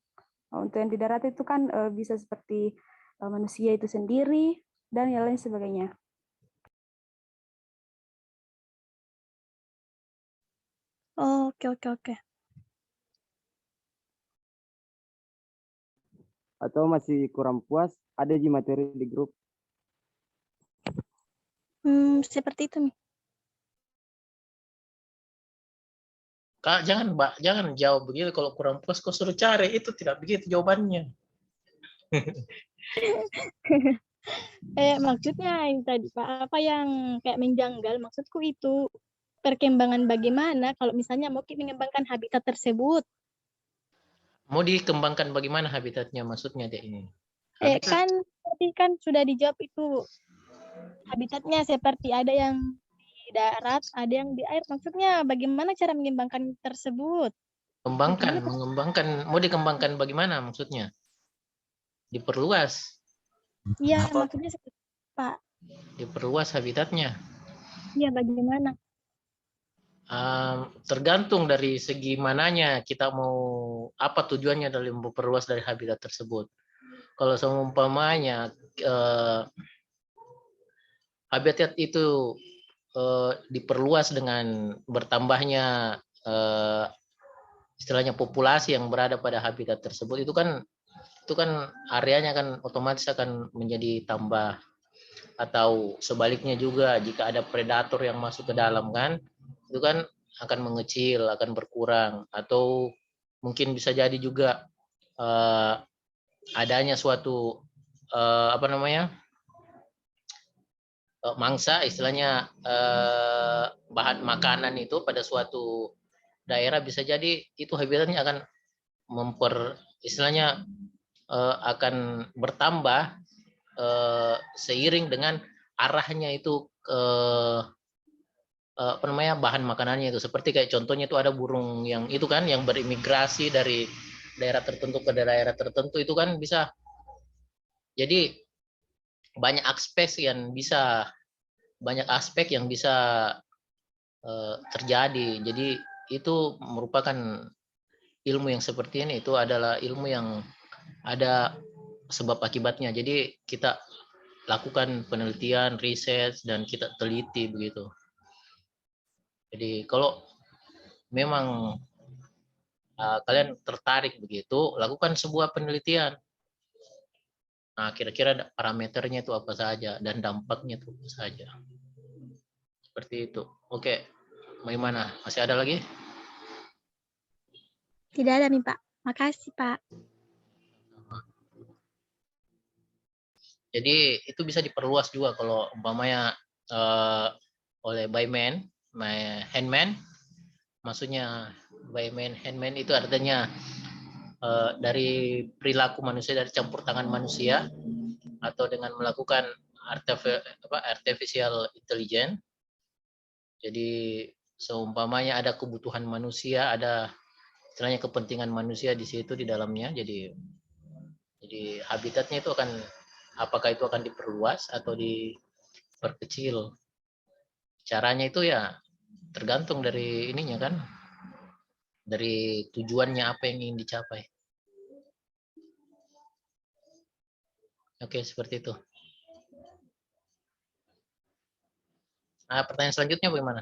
untuk yang di darat itu kan bisa seperti manusia itu sendiri dan yang lain sebagainya. Oke. Atau masih kurang puas, ada di materi di grup. Seperti itu nih. Kak, jangan jawab begitu. Kalau kurang puas, kau suruh cari. Itu tidak begitu jawabannya. Maksudnya yang tadi Pak, apa yang kayak menjanggal, maksudku itu perkembangan bagaimana kalau misalnya mau mengembangkan habitat tersebut. Mau dikembangkan bagaimana habitatnya maksudnya deh ini? Tadi kan sudah dijawab itu. Habitatnya seperti ada yang di darat, ada yang di air. Maksudnya bagaimana cara mengembangkan tersebut? Mengembangkan, mau dikembangkan bagaimana maksudnya? Diperluas. Iya, maksudnya seperti Pak. Diperluas habitatnya. Iya, bagaimana? tergantung dari segi mananya kita mau apa tujuannya dalam memperluas dari habitat tersebut. Kalau seumpamanya habitat itu diperluas dengan bertambahnya istilahnya populasi yang berada pada habitat tersebut, itu kan areanya kan otomatis akan menjadi tambah, atau sebaliknya juga jika ada predator yang masuk ke dalam kan, itu kan akan mengecil, akan berkurang, atau mungkin bisa jadi juga adanya suatu mangsa, istilahnya bahan makanan itu pada suatu daerah, bisa jadi itu habitatnya akan istilahnya akan bertambah seiring dengan arahnya itu bahan makanannya itu. Seperti kayak contohnya itu ada burung yang itu kan yang berimigrasi dari daerah tertentu ke daerah tertentu, itu kan bisa jadi banyak aspek yang bisa terjadi. Jadi itu merupakan ilmu yang seperti ini, itu adalah ilmu yang ada sebab akibatnya. Jadi kita lakukan penelitian, riset, dan kita teliti begitu. Jadi kalau memang kalian tertarik begitu, lakukan sebuah penelitian. Nah, kira-kira parameternya itu apa saja dan dampaknya itu apa saja. Seperti itu. Oke, bagaimana? Masih ada lagi? Tidak ada nih Pak. Makasih Pak. Jadi itu bisa diperluas juga kalau umpamanya oleh handman, maksudnya handman itu artinya dari perilaku manusia, dari campur tangan manusia, atau dengan melakukan artificial intelligence. Jadi seumpamanya ada kebutuhan manusia, ada istilahnya kepentingan manusia di situ di dalamnya. Jadi habitatnya itu apakah itu akan diperluas atau diperkecil. Caranya itu ya tergantung dari ininya kan, dari tujuannya apa yang ingin dicapai. Oke, seperti itu. Nah, pertanyaan selanjutnya bagaimana?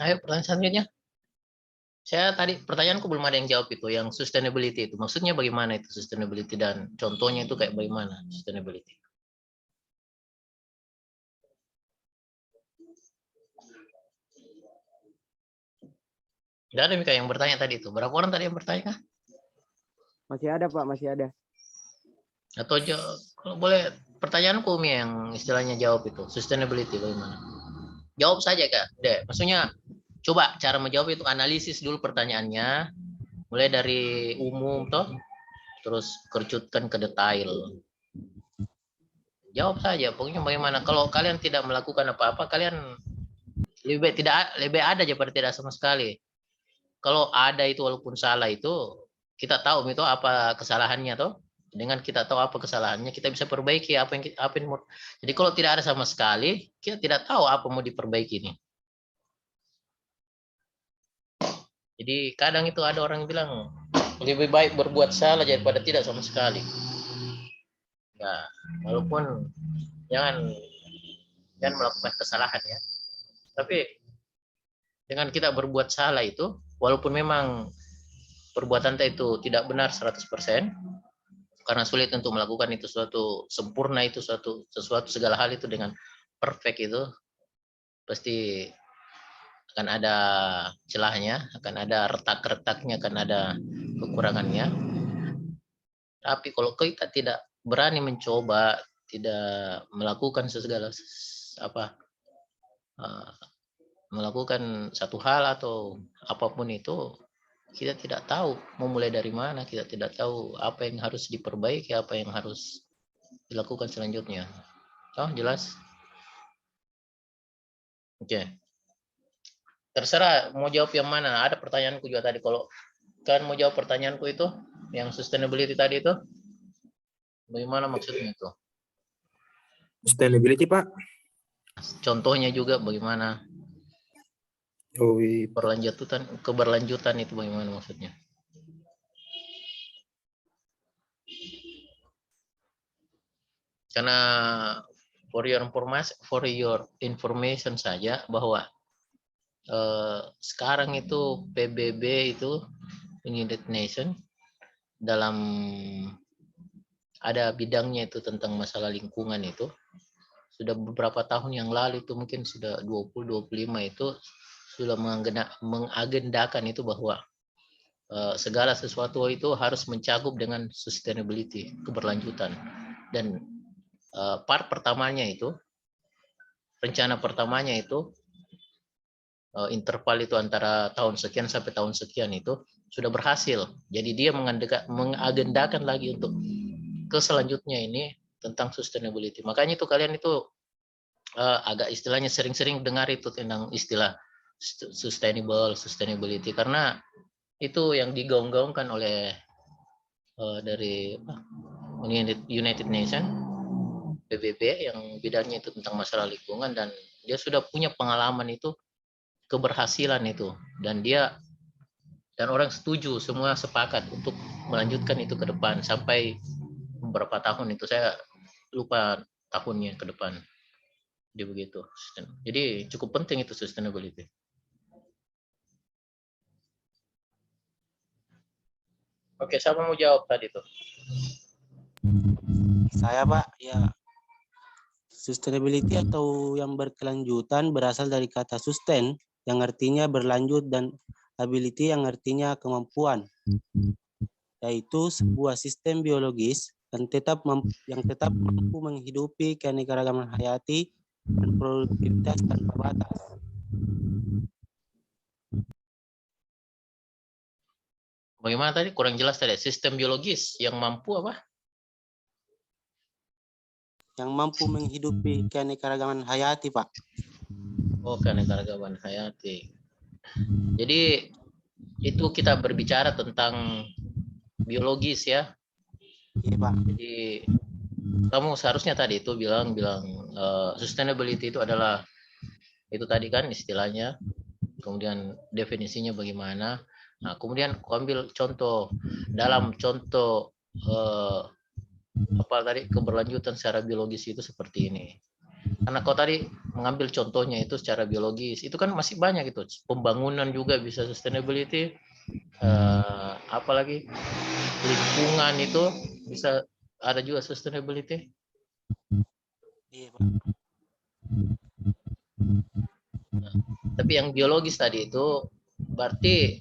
Ayo, pertanyaan selanjutnya. Saya tadi pertanyaanku belum ada yang jawab itu, yang sustainability itu. Maksudnya bagaimana itu sustainability, dan contohnya itu kayak bagaimana sustainability? Tidak ada Mika yang bertanya tadi itu. Berapa orang tadi yang bertanya kah? Masih ada Pak, masih ada. Atau kalau boleh pertanyaanku Umi yang istilahnya jawab itu, sustainability bagaimana? Jawab saja Kak. Maksudnya coba cara menjawab itu analisis dulu pertanyaannya, mulai dari umum toh, terus kerucutkan ke detail. Jawab saja, pokoknya bagaimana. Kalau kalian tidak melakukan apa-apa, kalian lebih ada daripada tidak sama sekali. Kalau ada itu walaupun salah itu, kita tahu itu apa kesalahannya toh. Dengan kita tahu apa kesalahannya, kita bisa perbaiki apa yang mau. Jadi kalau tidak ada sama sekali, kita tidak tahu apa mau diperbaiki ini. Jadi kadang itu ada orang yang bilang lebih baik berbuat salah daripada tidak sama sekali. Ya, walaupun jangan melakukan kesalahan ya. Tapi dengan kita berbuat salah itu, walaupun memang perbuatan itu tidak benar 100%, karena sulit untuk melakukan itu suatu sempurna, itu sesuatu segala hal itu dengan perfect itu pasti akan ada celahnya, akan ada retak-retaknya, akan ada kekurangannya. Tapi kalau kita tidak berani mencoba, tidak melakukan melakukan satu hal atau apapun itu, kita tidak tahu mau mulai dari mana, kita tidak tahu apa yang harus diperbaiki, apa yang harus dilakukan selanjutnya. Oh, jelas? Oke. Terserah mau jawab yang mana. Ada pertanyaanku juga tadi. Kalau kalian mau jawab pertanyaanku itu, yang sustainability tadi itu, bagaimana maksudnya itu? Sustainability, Pak. Contohnya juga bagaimana? Oh, iya. Keberlanjutan itu bagaimana maksudnya? Karena for your information saja bahwa sekarang itu PBB itu United Nation dalam ada bidangnya itu tentang masalah lingkungan itu sudah beberapa tahun yang lalu itu mungkin sudah 20-25 itu sudah mengagendakan itu bahwa segala sesuatu itu harus mencakup dengan sustainability, keberlanjutan. Dan part pertamanya itu, rencana pertamanya itu interval itu antara tahun sekian sampai tahun sekian itu sudah berhasil. Jadi dia mengagendakan lagi untuk ke selanjutnya ini tentang sustainability. Makanya itu kalian itu agak istilahnya sering-sering dengar itu tentang istilah sustainability karena itu yang digaung-gaungkan oleh dari United Nations PBB yang bidangnya itu tentang masalah lingkungan dan dia sudah punya pengalaman itu keberhasilan itu dan orang setuju semua sepakat untuk melanjutkan itu ke depan sampai beberapa tahun itu saya lupa tahunnya ke depan. Jadi begitu. Jadi cukup penting itu sustainability. Oke, siapa mau jawab tadi tuh? Saya, Pak, ya sustainability atau yang berkelanjutan berasal dari kata sustain yang artinya berlanjut dan ability yang artinya kemampuan, yaitu sebuah sistem biologis yang tetap mampu menghidupi keanekaragaman hayati dan produktivitas tanpa batas. Bagaimana tadi? Kurang jelas tadi. Sistem biologis yang mampu apa? Yang mampu menghidupi keanekaragaman hayati, Pak. Oh, keanekaragaman hayati. Jadi itu kita berbicara tentang biologis ya. Iya, Pak. Jadi kamu seharusnya tadi itu bilang sustainability itu adalah itu tadi kan istilahnya, kemudian definisinya bagaimana. Nah, kemudian aku ambil contoh dalam contoh apa tadi keberlanjutan secara biologis itu seperti ini. Karena kau tadi mengambil contohnya itu secara biologis, itu kan masih banyak itu. Pembangunan juga bisa sustainability, apalagi lingkungan itu bisa ada juga sustainability. Iya, Pak. Nah, tapi yang biologis tadi itu berarti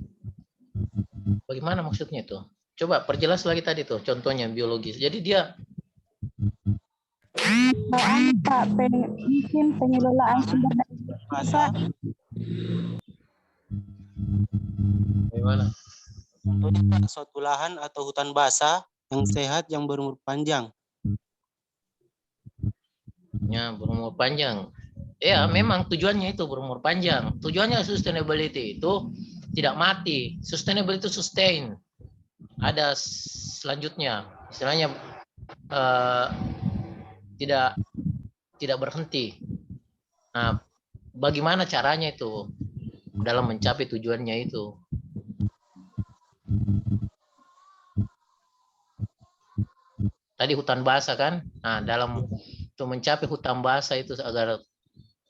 bagaimana maksudnya itu? Coba perjelas lagi tadi tuh contohnya biologis. Jadi dia Pak, mungkin pengelolaan sumber daya Pak. Bagaimana? Contohnya, Pak, suatu lahan atau hutan basah yang sehat yang berumur panjang. Ya, berumur panjang. Ya, memang tujuannya itu berumur panjang. Tujuannya sustainability itu tidak mati. Sustainability itu sustain. Ada selanjutnya, istilahnya tidak berhenti. Nah, bagaimana caranya itu dalam mencapai tujuannya itu? Tadi hutan basah kan? Nah, dalam untuk mencapai hutan basah itu agar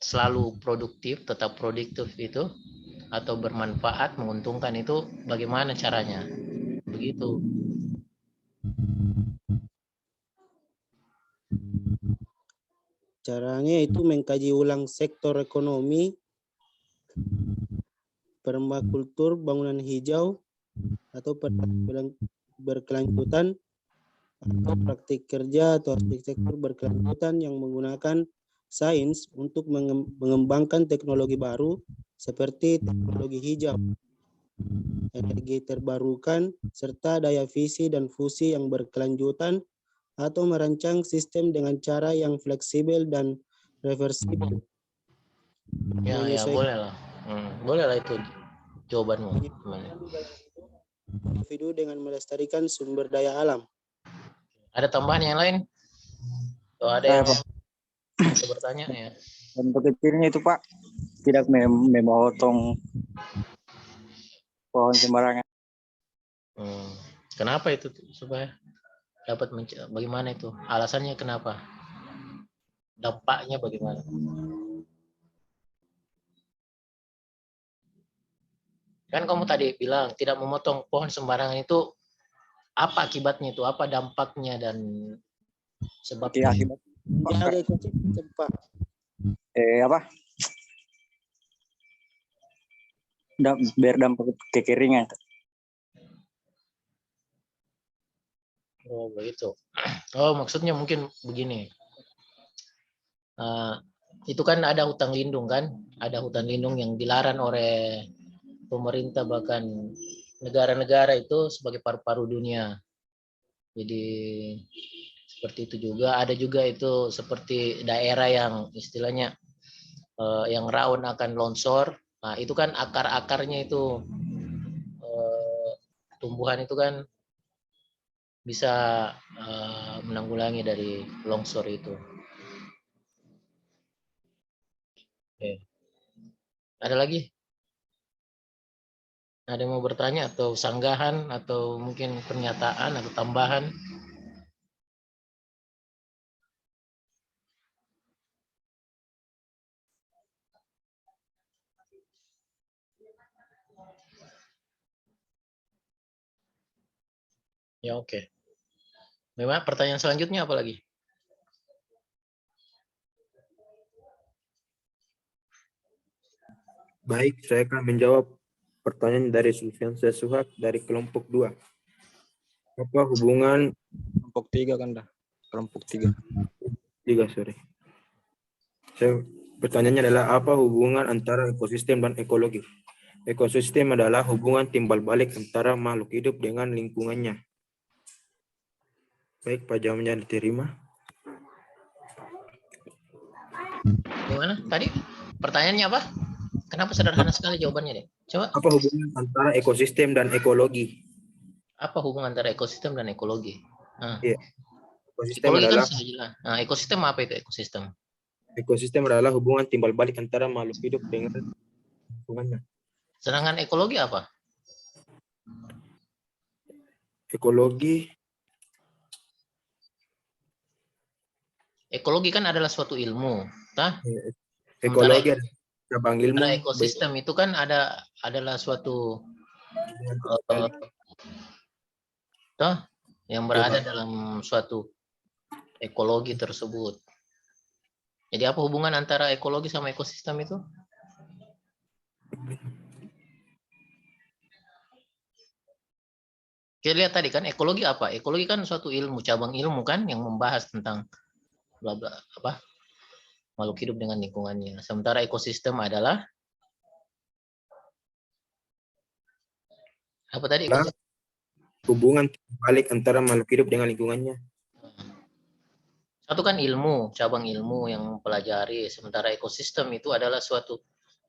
selalu produktif, tetap produktif itu atau bermanfaat, menguntungkan itu bagaimana caranya? Begitu. Caranya itu mengkaji ulang sektor ekonomi, permakultur, bangunan hijau, atau berkelanjutan, atau praktik kerja atau arsitektur berkelanjutan yang menggunakan sains untuk mengembangkan teknologi baru seperti teknologi hijau, energi terbarukan, serta daya fisi dan fusi yang berkelanjutan, atau merancang sistem dengan cara yang fleksibel dan reversibel. Ya boleh lah. Boleh lah itu jawabanmu. Gimana? Individu dengan melestarikan sumber daya alam. Ada tambahan yang lain? Kalau ada yang bisa bertanya ya. Contoh kecilnya itu Pak, tidak memotong pohon sembarangan. Kenapa itu supaya dapat bagaimana itu? Alasannya kenapa? Dampaknya bagaimana? Kan kamu tadi bilang tidak memotong pohon sembarangan itu apa akibatnya itu? Apa dampaknya dan sebabnya? Akibat apa? Biar dampak kekeringan. Oh begitu. Oh maksudnya mungkin begini. Itu kan ada hutan lindung kan? Ada hutan lindung yang dilarang oleh pemerintah bahkan negara-negara itu sebagai paru-paru dunia. Jadi seperti itu juga. Ada juga itu seperti daerah yang istilahnya yang rawan akan longsor. Nah itu kan akar-akarnya itu tumbuhan itu kan bisa menanggulangi dari longsor itu. Oke. Ada lagi? Ada yang mau bertanya atau sanggahan atau mungkin pernyataan atau tambahan? Ya oke. Memang pertanyaan selanjutnya apa lagi? Baik, saya akan menjawab pertanyaan dari Sufyan Sesuhak dari kelompok 2. Apa hubungan Kelompok 3 kan dah. Kelompok 3. 3, sorry. Pertanyaannya adalah apa hubungan antara ekosistem dan ekologi? Ekosistem adalah hubungan timbal balik antara makhluk hidup dengan lingkungannya. Baik, Pak, jawabannya diterima. Gimana? Tadi pertanyaannya apa? Kenapa sederhana sekali jawabannya deh? Coba. Apa hubungan antara ekosistem dan ekologi? Apa hubungan antara ekosistem dan ekologi? Iya. Ekosistem Ekologi adalah kan sudah jelas. Nah, ekosistem apa itu ekosistem? ekosistem adalah hubungan timbal balik antara makhluk hidup dengan lingkungannya. Sedangkan ekologi apa? Ekologi kan adalah suatu ilmu, tah? Ekologi adalah cabang ilmu. Ekosistem itu kan adalah suatu yang berada dalam suatu ekologi tersebut. Jadi apa hubungan antara ekologi sama ekosistem itu? Kita lihat tadi kan ekologi apa? Ekologi kan suatu ilmu, cabang ilmu kan yang membahas tentang bla bla apa? Makhluk hidup dengan lingkungannya. Sementara ekosistem adalah apa tadi? Hubungan balik antara makhluk hidup dengan lingkungannya. Satu kan ilmu, cabang ilmu yang mempelajari, sementara ekosistem itu adalah suatu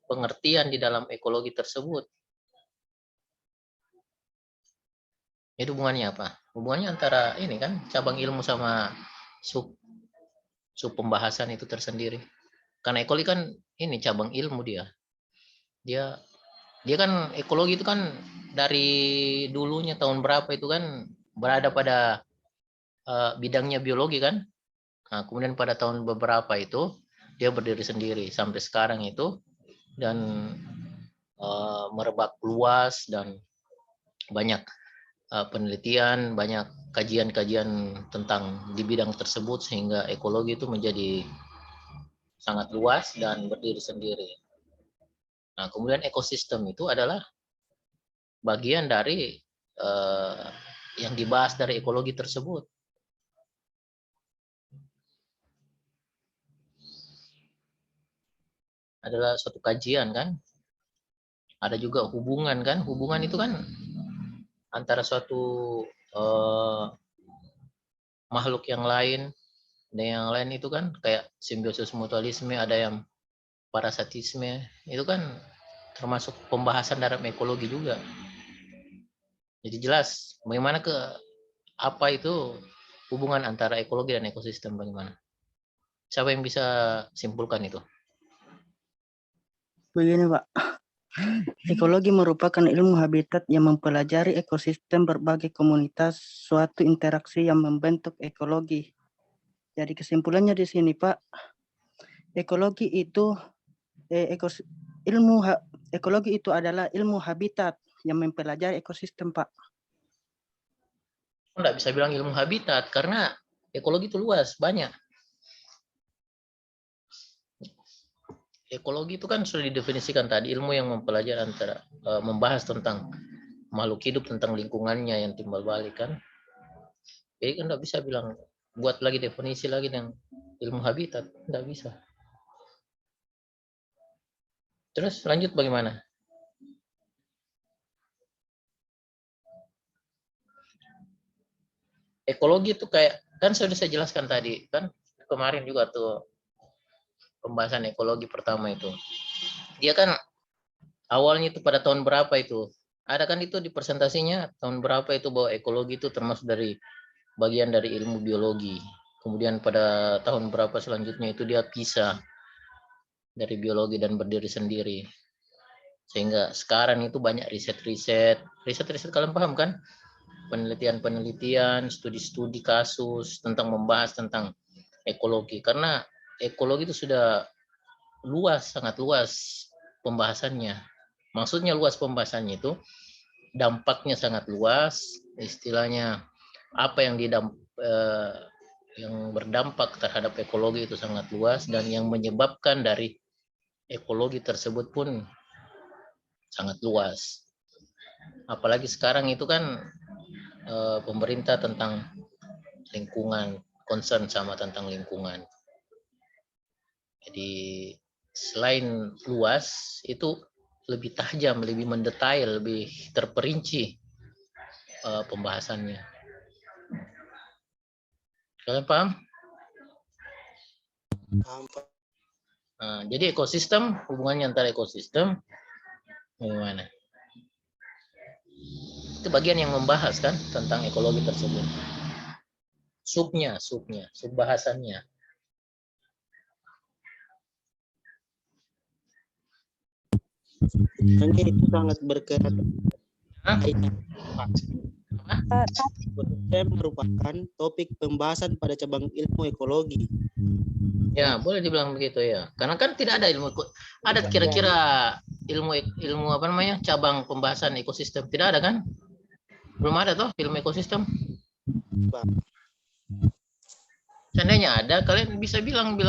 pengertian di dalam ekologi tersebut. Itu hubungannya apa? Hubungannya antara ini kan cabang ilmu sama sub pembahasan itu tersendiri. Karena ekologi kan ini cabang ilmu dia. Dia kan ekologi itu kan dari dulunya tahun berapa itu kan berada pada bidangnya biologi kan. Nah, kemudian pada tahun beberapa itu dia berdiri sendiri sampai sekarang itu dan merebak luas dan banyak penelitian, banyak kajian-kajian tentang di bidang tersebut sehingga ekologi itu menjadi sangat luas dan berdiri sendiri. Nah, kemudian ekosistem itu adalah bagian dari yang dibahas dari ekologi tersebut. Adalah suatu kajian kan. Ada juga hubungan kan. Hubungan itu kan antara suatu makhluk yang lain dan yang lain itu kan kayak simbiosis mutualisme, ada yang parasitisme, itu kan termasuk pembahasan dalam ekologi juga. Jadi jelas bagaimana apa itu hubungan antara ekologi dan ekosistem, bagaimana? Siapa yang bisa simpulkan itu? Begini, Pak. Ekologi merupakan ilmu habitat yang mempelajari ekosistem berbagai komunitas, suatu interaksi yang membentuk ekologi. Jadi kesimpulannya di sini, Pak, ekologi itu ekologi itu adalah ilmu habitat yang mempelajari ekosistem, Pak. Nggak bisa bilang ilmu habitat karena ekologi itu luas, banyak. Ekologi itu kan sudah didefinisikan tadi, ilmu yang mempelajari membahas tentang makhluk hidup, tentang lingkungannya yang timbal balik kan. Jadi kan nggak bisa bilang buat lagi definisi lagi dengan ilmu habitat, nggak bisa. Terus lanjut bagaimana? Ekologi itu kayak kan sudah saya jelaskan tadi kan kemarin juga tuh pembahasan ekologi pertama itu. Dia kan awalnya itu pada tahun berapa itu? Ada kan itu di presentasinya tahun berapa itu bahwa ekologi itu termasuk dari bagian dari ilmu biologi. Kemudian pada tahun berapa selanjutnya itu dia pisah dari biologi dan berdiri sendiri. Sehingga sekarang itu banyak riset-riset kalian paham kan? Penelitian-penelitian, studi-studi kasus tentang membahas tentang ekologi. Karena ekologi itu sudah luas, sangat luas pembahasannya. Maksudnya luas pembahasannya itu dampaknya sangat luas, istilahnya apa yang yang berdampak terhadap ekologi itu sangat luas dan yang menyebabkan dari ekologi tersebut pun sangat luas. Apalagi sekarang itu kan pemerintah tentang lingkungan, concern sama tentang lingkungan. Jadi selain luas itu lebih tajam, lebih mendetail, lebih terperinci pembahasannya. Kalian paham? Nah, jadi ekosistem, hubungannya antara ekosistem bagaimana? Itu bagian yang membahas kan tentang ekologi tersebut. Subbahasannya. Hanya itu sangat berkaitan. Saya merupakan topik pembahasan pada cabang ilmu ekologi. Ya, boleh dibilang begitu ya. Karena kan tidak ada ilmu, ada kira-kira ilmu apa namanya cabang pembahasan ekosistem, tidak ada kan? Belum ada toh ilmu ekosistem. Seandainya ada, kalian bisa bilang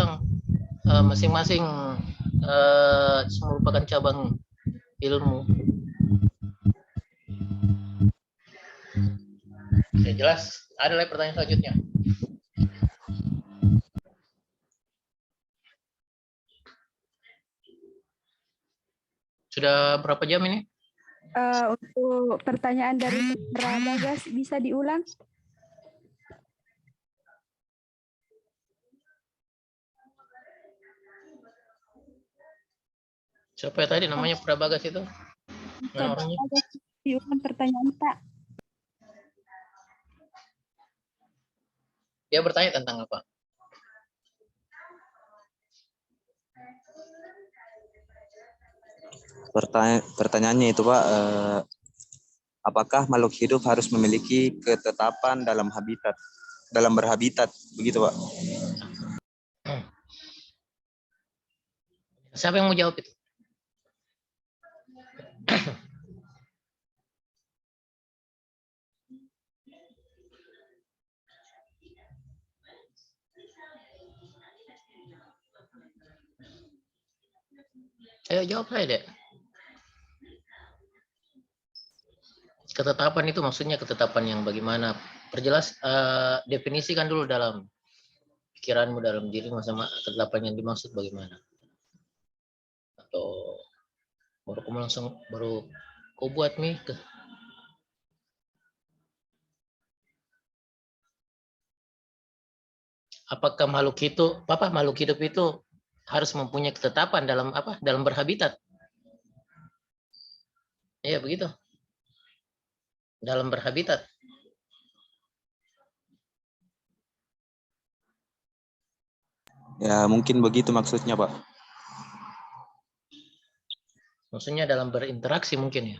masing-masing merupakan cabang ilmu. Ya, jelas. Ada lagi pertanyaan selanjutnya. Sudah berapa jam ini? Untuk pertanyaan dari Bagas bisa diulang? Siapa ya tadi namanya Prabagas itu? Diulang pertanyaan Pak. Dia bertanya tentang apa? Pertanyaannya itu Pak, apakah makhluk hidup harus memiliki ketetapan dalam berhabitat, begitu Pak? Siapa yang mau jawab itu? Ayo jawab saya deh. Ketetapan itu maksudnya ketetapan yang bagaimana? Perjelas, definisikan dulu dalam pikiranmu, dalam dirimu sama ketetapan yang dimaksud bagaimana? Atau baru kau buat nih ke? Apakah makhluk hidup itu harus mempunyai ketetapan dalam berhabitat? Iya begitu. Dalam berhabitat. Ya, mungkin begitu maksudnya, Pak. Maksudnya dalam berinteraksi mungkin ya.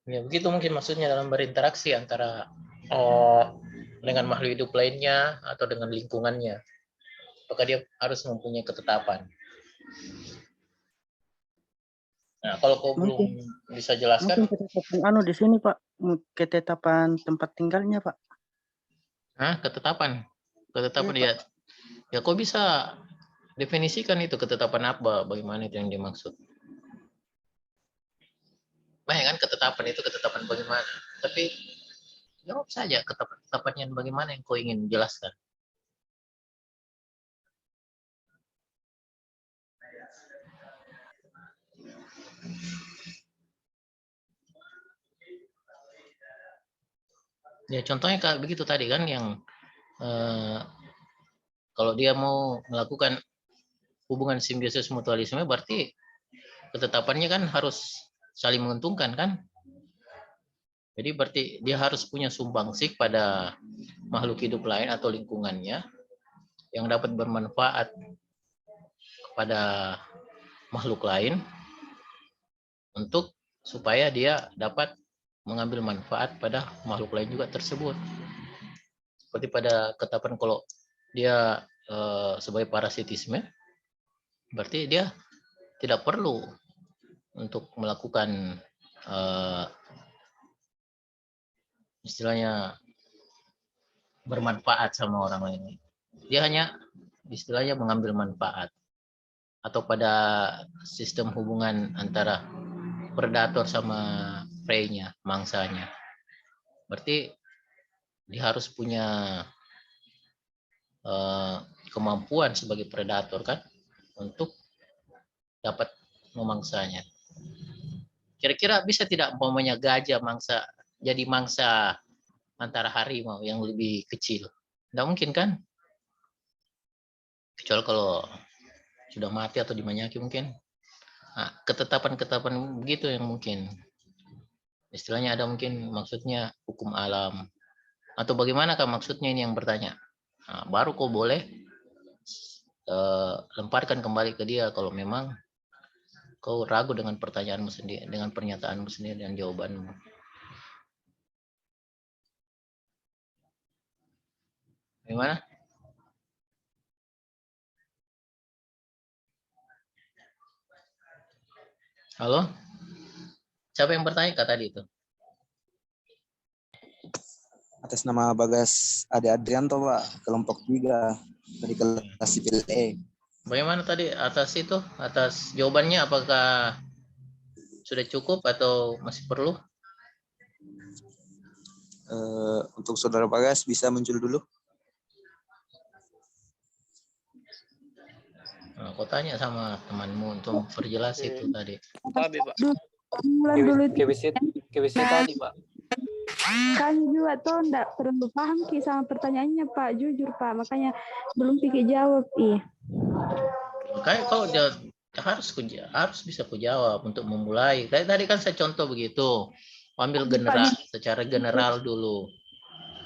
Ya begitu mungkin maksudnya dalam berinteraksi antara dengan makhluk hidup lainnya atau dengan lingkungannya. Maka dia harus mempunyai ketetapan. Nah, kalau kau belum bisa jelaskan, mungkin ketetapan di sini Pak, ketetapan tempat tinggalnya Pak. ketetapan Iya, ya. Ya kau bisa definisikan itu ketetapan apa, bagaimana itu yang dimaksud. Banyak kan ketetapan itu ketetapan bagaimana. Tapi jawab saja ketetapannya bagaimana yang kau ingin jelaskan. Ya contohnya kayak begitu tadi kan yang kalau dia mau melakukan hubungan simbiosis mutualisme berarti ketetapannya kan harus saling menguntungkan kan. Jadi berarti dia harus punya sumbangsih pada makhluk hidup lain atau lingkungannya yang dapat bermanfaat kepada makhluk lain untuk supaya dia dapat mengambil manfaat pada makhluk lain juga tersebut. Seperti pada ketetapan kalau dia sebagai parasitisme, berarti dia tidak perlu untuk melakukan istilahnya bermanfaat sama orang lain. Dia hanya istilahnya mengambil manfaat. Atau pada sistem hubungan antara predator sama prey-nya, mangsanya. Berarti dia harus punya kemampuan sebagai predator kan untuk dapat memangsanya. Kira-kira bisa tidak umpamanya gajah jadi mangsa antara harimau yang lebih kecil? Tidak mungkin kan? Kecuali kalau sudah mati atau dimanyaki mungkin. Nah, ketetapan-ketetapan begitu yang mungkin. Istilahnya ada mungkin maksudnya hukum alam. Atau bagaimana kan maksudnya ini yang bertanya. Nah, baru kau boleh lemparkan kembali ke dia kalau memang kau ragu dengan pertanyaanmu sendiri, dengan pernyataanmu sendiri dan jawabanmu. Gimana? Halo? Siapa yang bertanya Kak tadi itu? Atas nama Bagas Ade Adrianto, Pak, kelompok 3 dari kelas sipil E. Bagaimana tadi atas itu? Atas jawabannya apakah sudah cukup atau masih perlu? Untuk Saudara Bagas bisa muncul dulu. Nah, kau tanya sama temanmu untuk perjelas itu tadi. Pak. KWC tadi, Pak. Kami juga tuh enggak terlalu paham sama pertanyaannya Pak, jujur Pak, makanya belum pikir jawab. Makanya kau harus bisa kujawab untuk memulai. Tadi kan saya contoh begitu, ambil secara general dulu.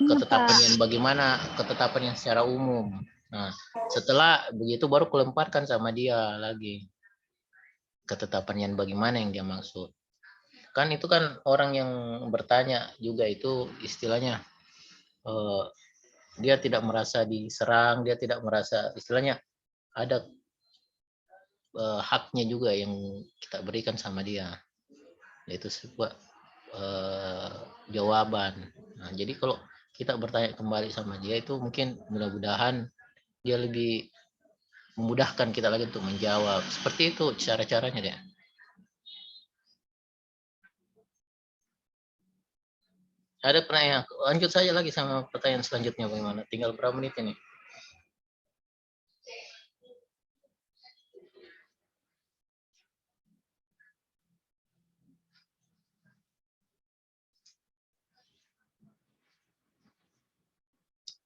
Ketetapan yang bagaimana, ketetapan yang secara umum. Nah, setelah begitu baru kulemparkan sama dia lagi. Ketetapan yang bagaimana yang dia maksud. Kan itu kan orang yang bertanya juga itu istilahnya dia tidak merasa diserang, dia tidak merasa istilahnya ada haknya juga yang kita berikan sama dia, yaitu sebuah jawaban. Nah, jadi kalau kita bertanya kembali sama dia itu mungkin mudah-mudahan dia lebih memudahkan kita lagi untuk menjawab. Seperti itu cara-caranya deh. Ada pertanyaan, lanjut saja lagi sama pertanyaan selanjutnya bagaimana? Tinggal berapa menit ini?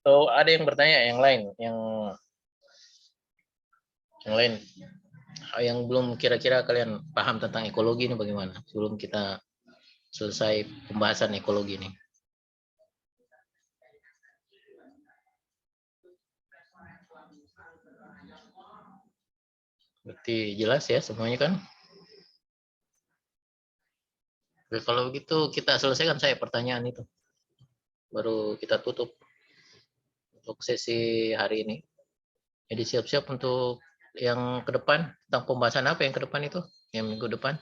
So, ada yang bertanya yang lain, yang lain. yang belum kira-kira kalian paham tentang ekologi ini bagaimana sebelum kita selesai pembahasan ekologi ini? Berarti jelas ya semuanya kan? Oke, kalau begitu kita selesaikan saya pertanyaan itu. Baru kita tutup untuk sesi hari ini. Jadi siap-siap untuk yang ke depan, tentang pembahasan apa yang ke depan itu? Yang minggu depan?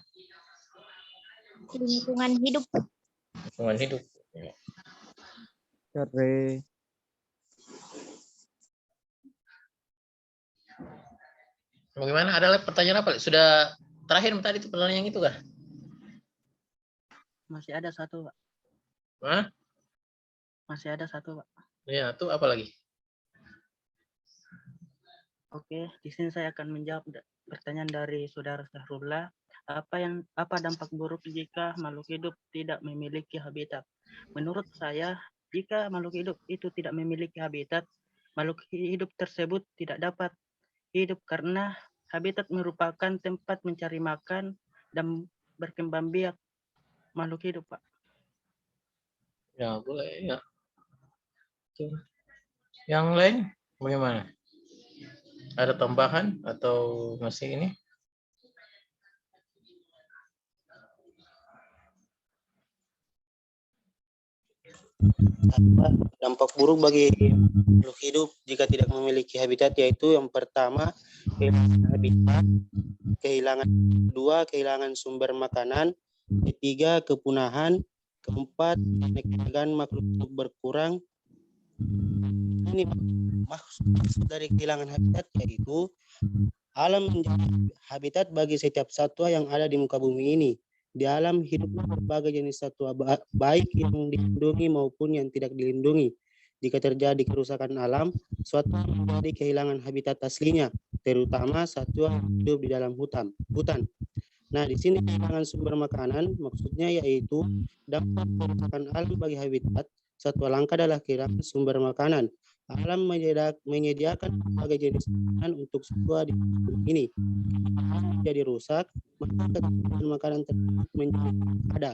Lingkungan hidup. Lingkungan hidup. Sore. Bagaimana? Ada pertanyaan apa? Sudah terakhir tadi itu pertanyaan yang itu kah? Masih ada satu, Pak. Hah? Masih ada satu, Pak. Ya, itu apa lagi? Oke, di sini saya akan menjawab pertanyaan dari Saudara Sahrullah. Apa dampak buruk jika makhluk hidup tidak memiliki habitat? Menurut saya, jika makhluk hidup itu tidak memiliki habitat, makhluk hidup tersebut tidak dapat hidup karena habitat merupakan tempat mencari makan dan berkembang biak makhluk hidup, Pak. Ya, boleh ya. Yang lain bagaimana? Ada tambahan atau masih ini? Dampak buruk bagi makhluk hidup jika tidak memiliki habitat yaitu yang pertama kehilangan habitat, kehilangan sumber makanan, ketiga kepunahan, keempat keanekaragaman makhluk hidup berkurang. Ini maksud dari kehilangan habitat yaitu alam menjadi habitat bagi setiap satwa yang ada di muka bumi ini. Di alam hiduplah berbagai jenis satwa baik yang dilindungi maupun yang tidak dilindungi. Jika terjadi kerusakan alam, satwa menjadi kehilangan habitat aslinya, terutama satwa yang hidup di dalam hutan. Nah, di sini kehilangan sumber makanan maksudnya yaitu dampak kerusakan alam bagi habitat. Satwa langka adalah kehilangan sumber makanan. Alam menyediakan berbagai jenis makanan untuk satwa di bumi ini. Jadi rusak, maka ketersediaan makanan tersebut menjadi ada.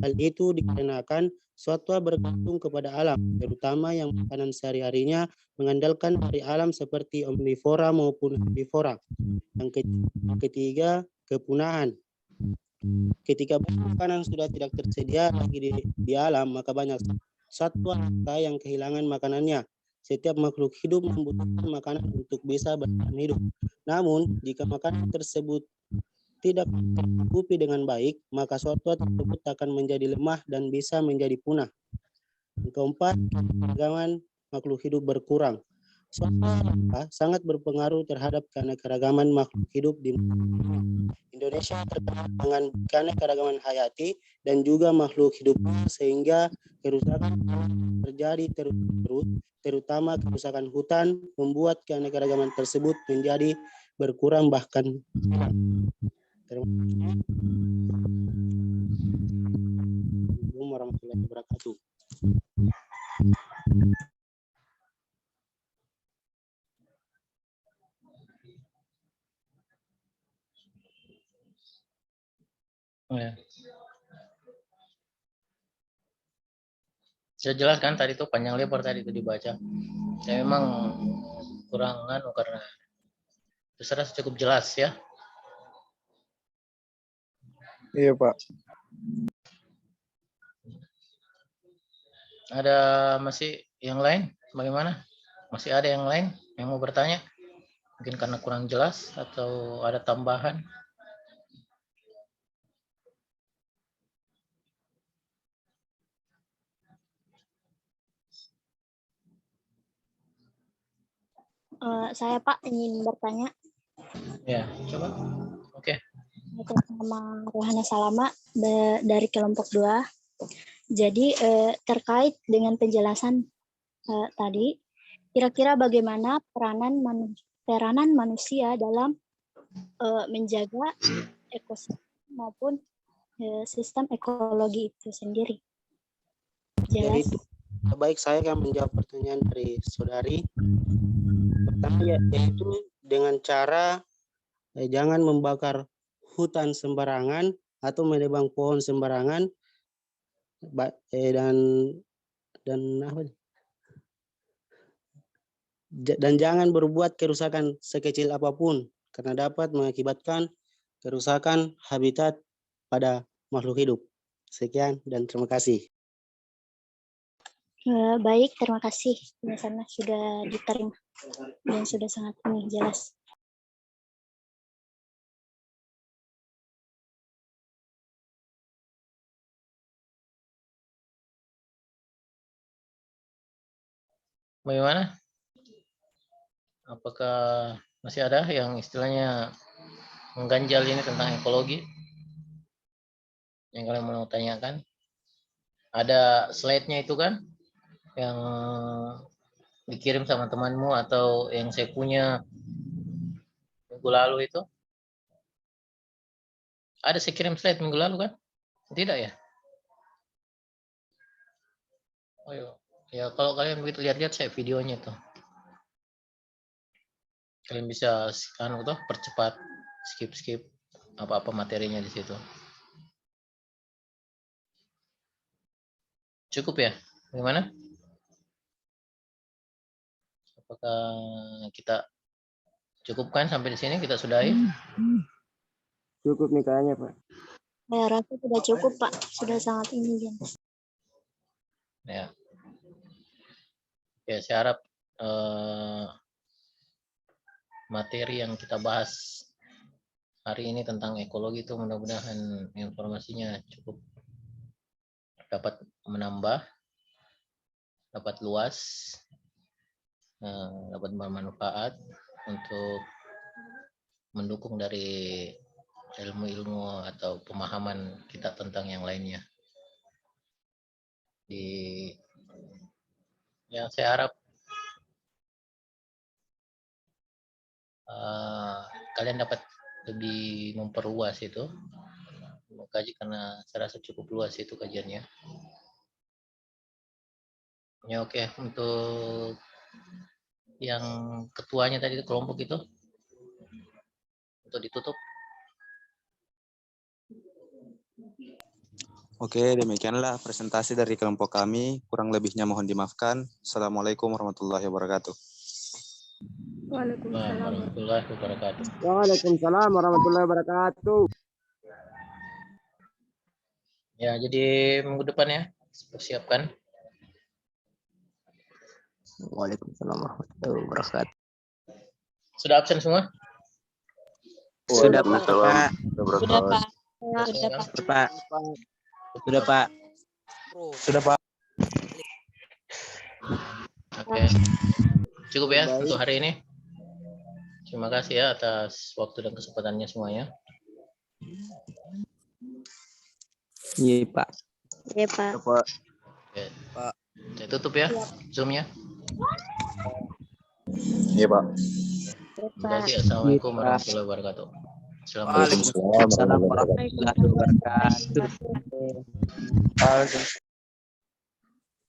Hal itu dikarenakan satwa bergantung kepada alam, terutama yang makanan sehari-harinya mengandalkan dari alam seperti omnivora maupun herbivora. Yang ketiga, kepunahan. Ketika makanan sudah tidak tersedia lagi di alam, maka banyak satwa yang kehilangan makanannya. Setiap makhluk hidup membutuhkan makanan untuk bisa bertahan hidup. Namun, jika makanan tersebut tidak tercukupi dengan baik, maka satwa tersebut akan menjadi lemah dan bisa menjadi punah. Yang keempat, keanekaragaman makhluk hidup berkurang. Satwa sangat berpengaruh terhadap keanekaragaman makhluk hidup di Indonesia terkenal dengan keanekaragaman hayati dan juga makhluk hidup sehingga kerusakan terjadi terus, terutama kerusakan hutan membuat keanekaragaman tersebut menjadi berkurang bahkan hilang. Terima kasih. Assalamualaikum warahmatullahi wabarakatuh. Ya. Saya jelaskan tadi itu panjang lebar tadi itu dibaca. Saya memang kurang karena itu sudah cukup jelas ya. Iya, Pak. Ada masih yang lain? Bagaimana? Masih ada yang lain yang mau bertanya? Mungkin karena kurang jelas atau ada tambahan? Saya Pak ingin bertanya. Ya, coba. Oke. Nama Rohana Salama dari kelompok 2. Jadi terkait dengan penjelasan tadi, kira-kira bagaimana peranan manusia dalam menjaga ekosistem maupun sistem ekologi itu sendiri? Jadi baik, saya akan menjawab pertanyaan dari saudari. Pertama yaitu dengan cara jangan membakar hutan sembarangan atau menebang pohon sembarangan, dan jangan berbuat kerusakan sekecil apapun karena dapat mengakibatkan kerusakan habitat pada makhluk hidup. Sekian dan terima kasih. Baik, terima kasih. Penjelasannya sudah diterima dan sudah sangat jelas. Bagaimana? Apakah masih ada yang istilahnya mengganjal ini tentang ekologi? Yang kalian mau tanyakan? Ada slide-nya itu kan? Yang dikirim sama temanmu atau yang saya punya minggu lalu itu? Ada saya kirim slide minggu lalu kan? Tidak ya? Oh iya. Ya kalau kalian begitu lihat-lihat saya videonya tuh. Kalian bisa percepat, skip apa-apa materinya di situ. Cukup ya? Bagaimana? Apakah kita cukupkan sampai di sini? Kita sudahi? Cukup nih kayaknya, Pak. Saya rasa sudah cukup, Pak. Sudah sangat ini. Ya. Ya, saya harap materi yang kita bahas hari ini tentang ekologi itu mudah-mudahan informasinya cukup dapat menambah, dapat luas, dapat bermanfaat untuk mendukung dari ilmu-ilmu atau pemahaman kita tentang yang lainnya. Yang saya harap kalian dapat lebih memperluas itu mengkaji karena saya rasa cukup luas itu kajiannya. Ya oke, untuk yang ketuanya tadi kelompok itu untuk ditutup. Oke, demikianlah presentasi dari kelompok kami. Kurang lebihnya mohon dimaafkan. Assalamualaikum warahmatullahi wabarakatuh. Waalaikumsalam warahmatullahi wabarakatuh. Waalaikumsalam warahmatullahi wabarakatuh. Ya, jadi minggu depan ya, persiapkan. Waalaikumsalam warahmatullahi wabarakatuh. Sudah absen semua? Sudah, Pak. Sudah, Pak. Sudah, Pak. Sudah, Pak. Oke. Cukup ya untuk hari ini. Terima kasih ya atas waktu dan kesempatannya semuanya. Iya, Pak. Iya, Pak. Oke. Pak. Saya tutup ya Zoom-nya. Iya, Pak. Terima kasih. Assalamualaikum warahmatullahi wabarakatuh. Waalaikumsalam warahmatullahi wabarakatuh.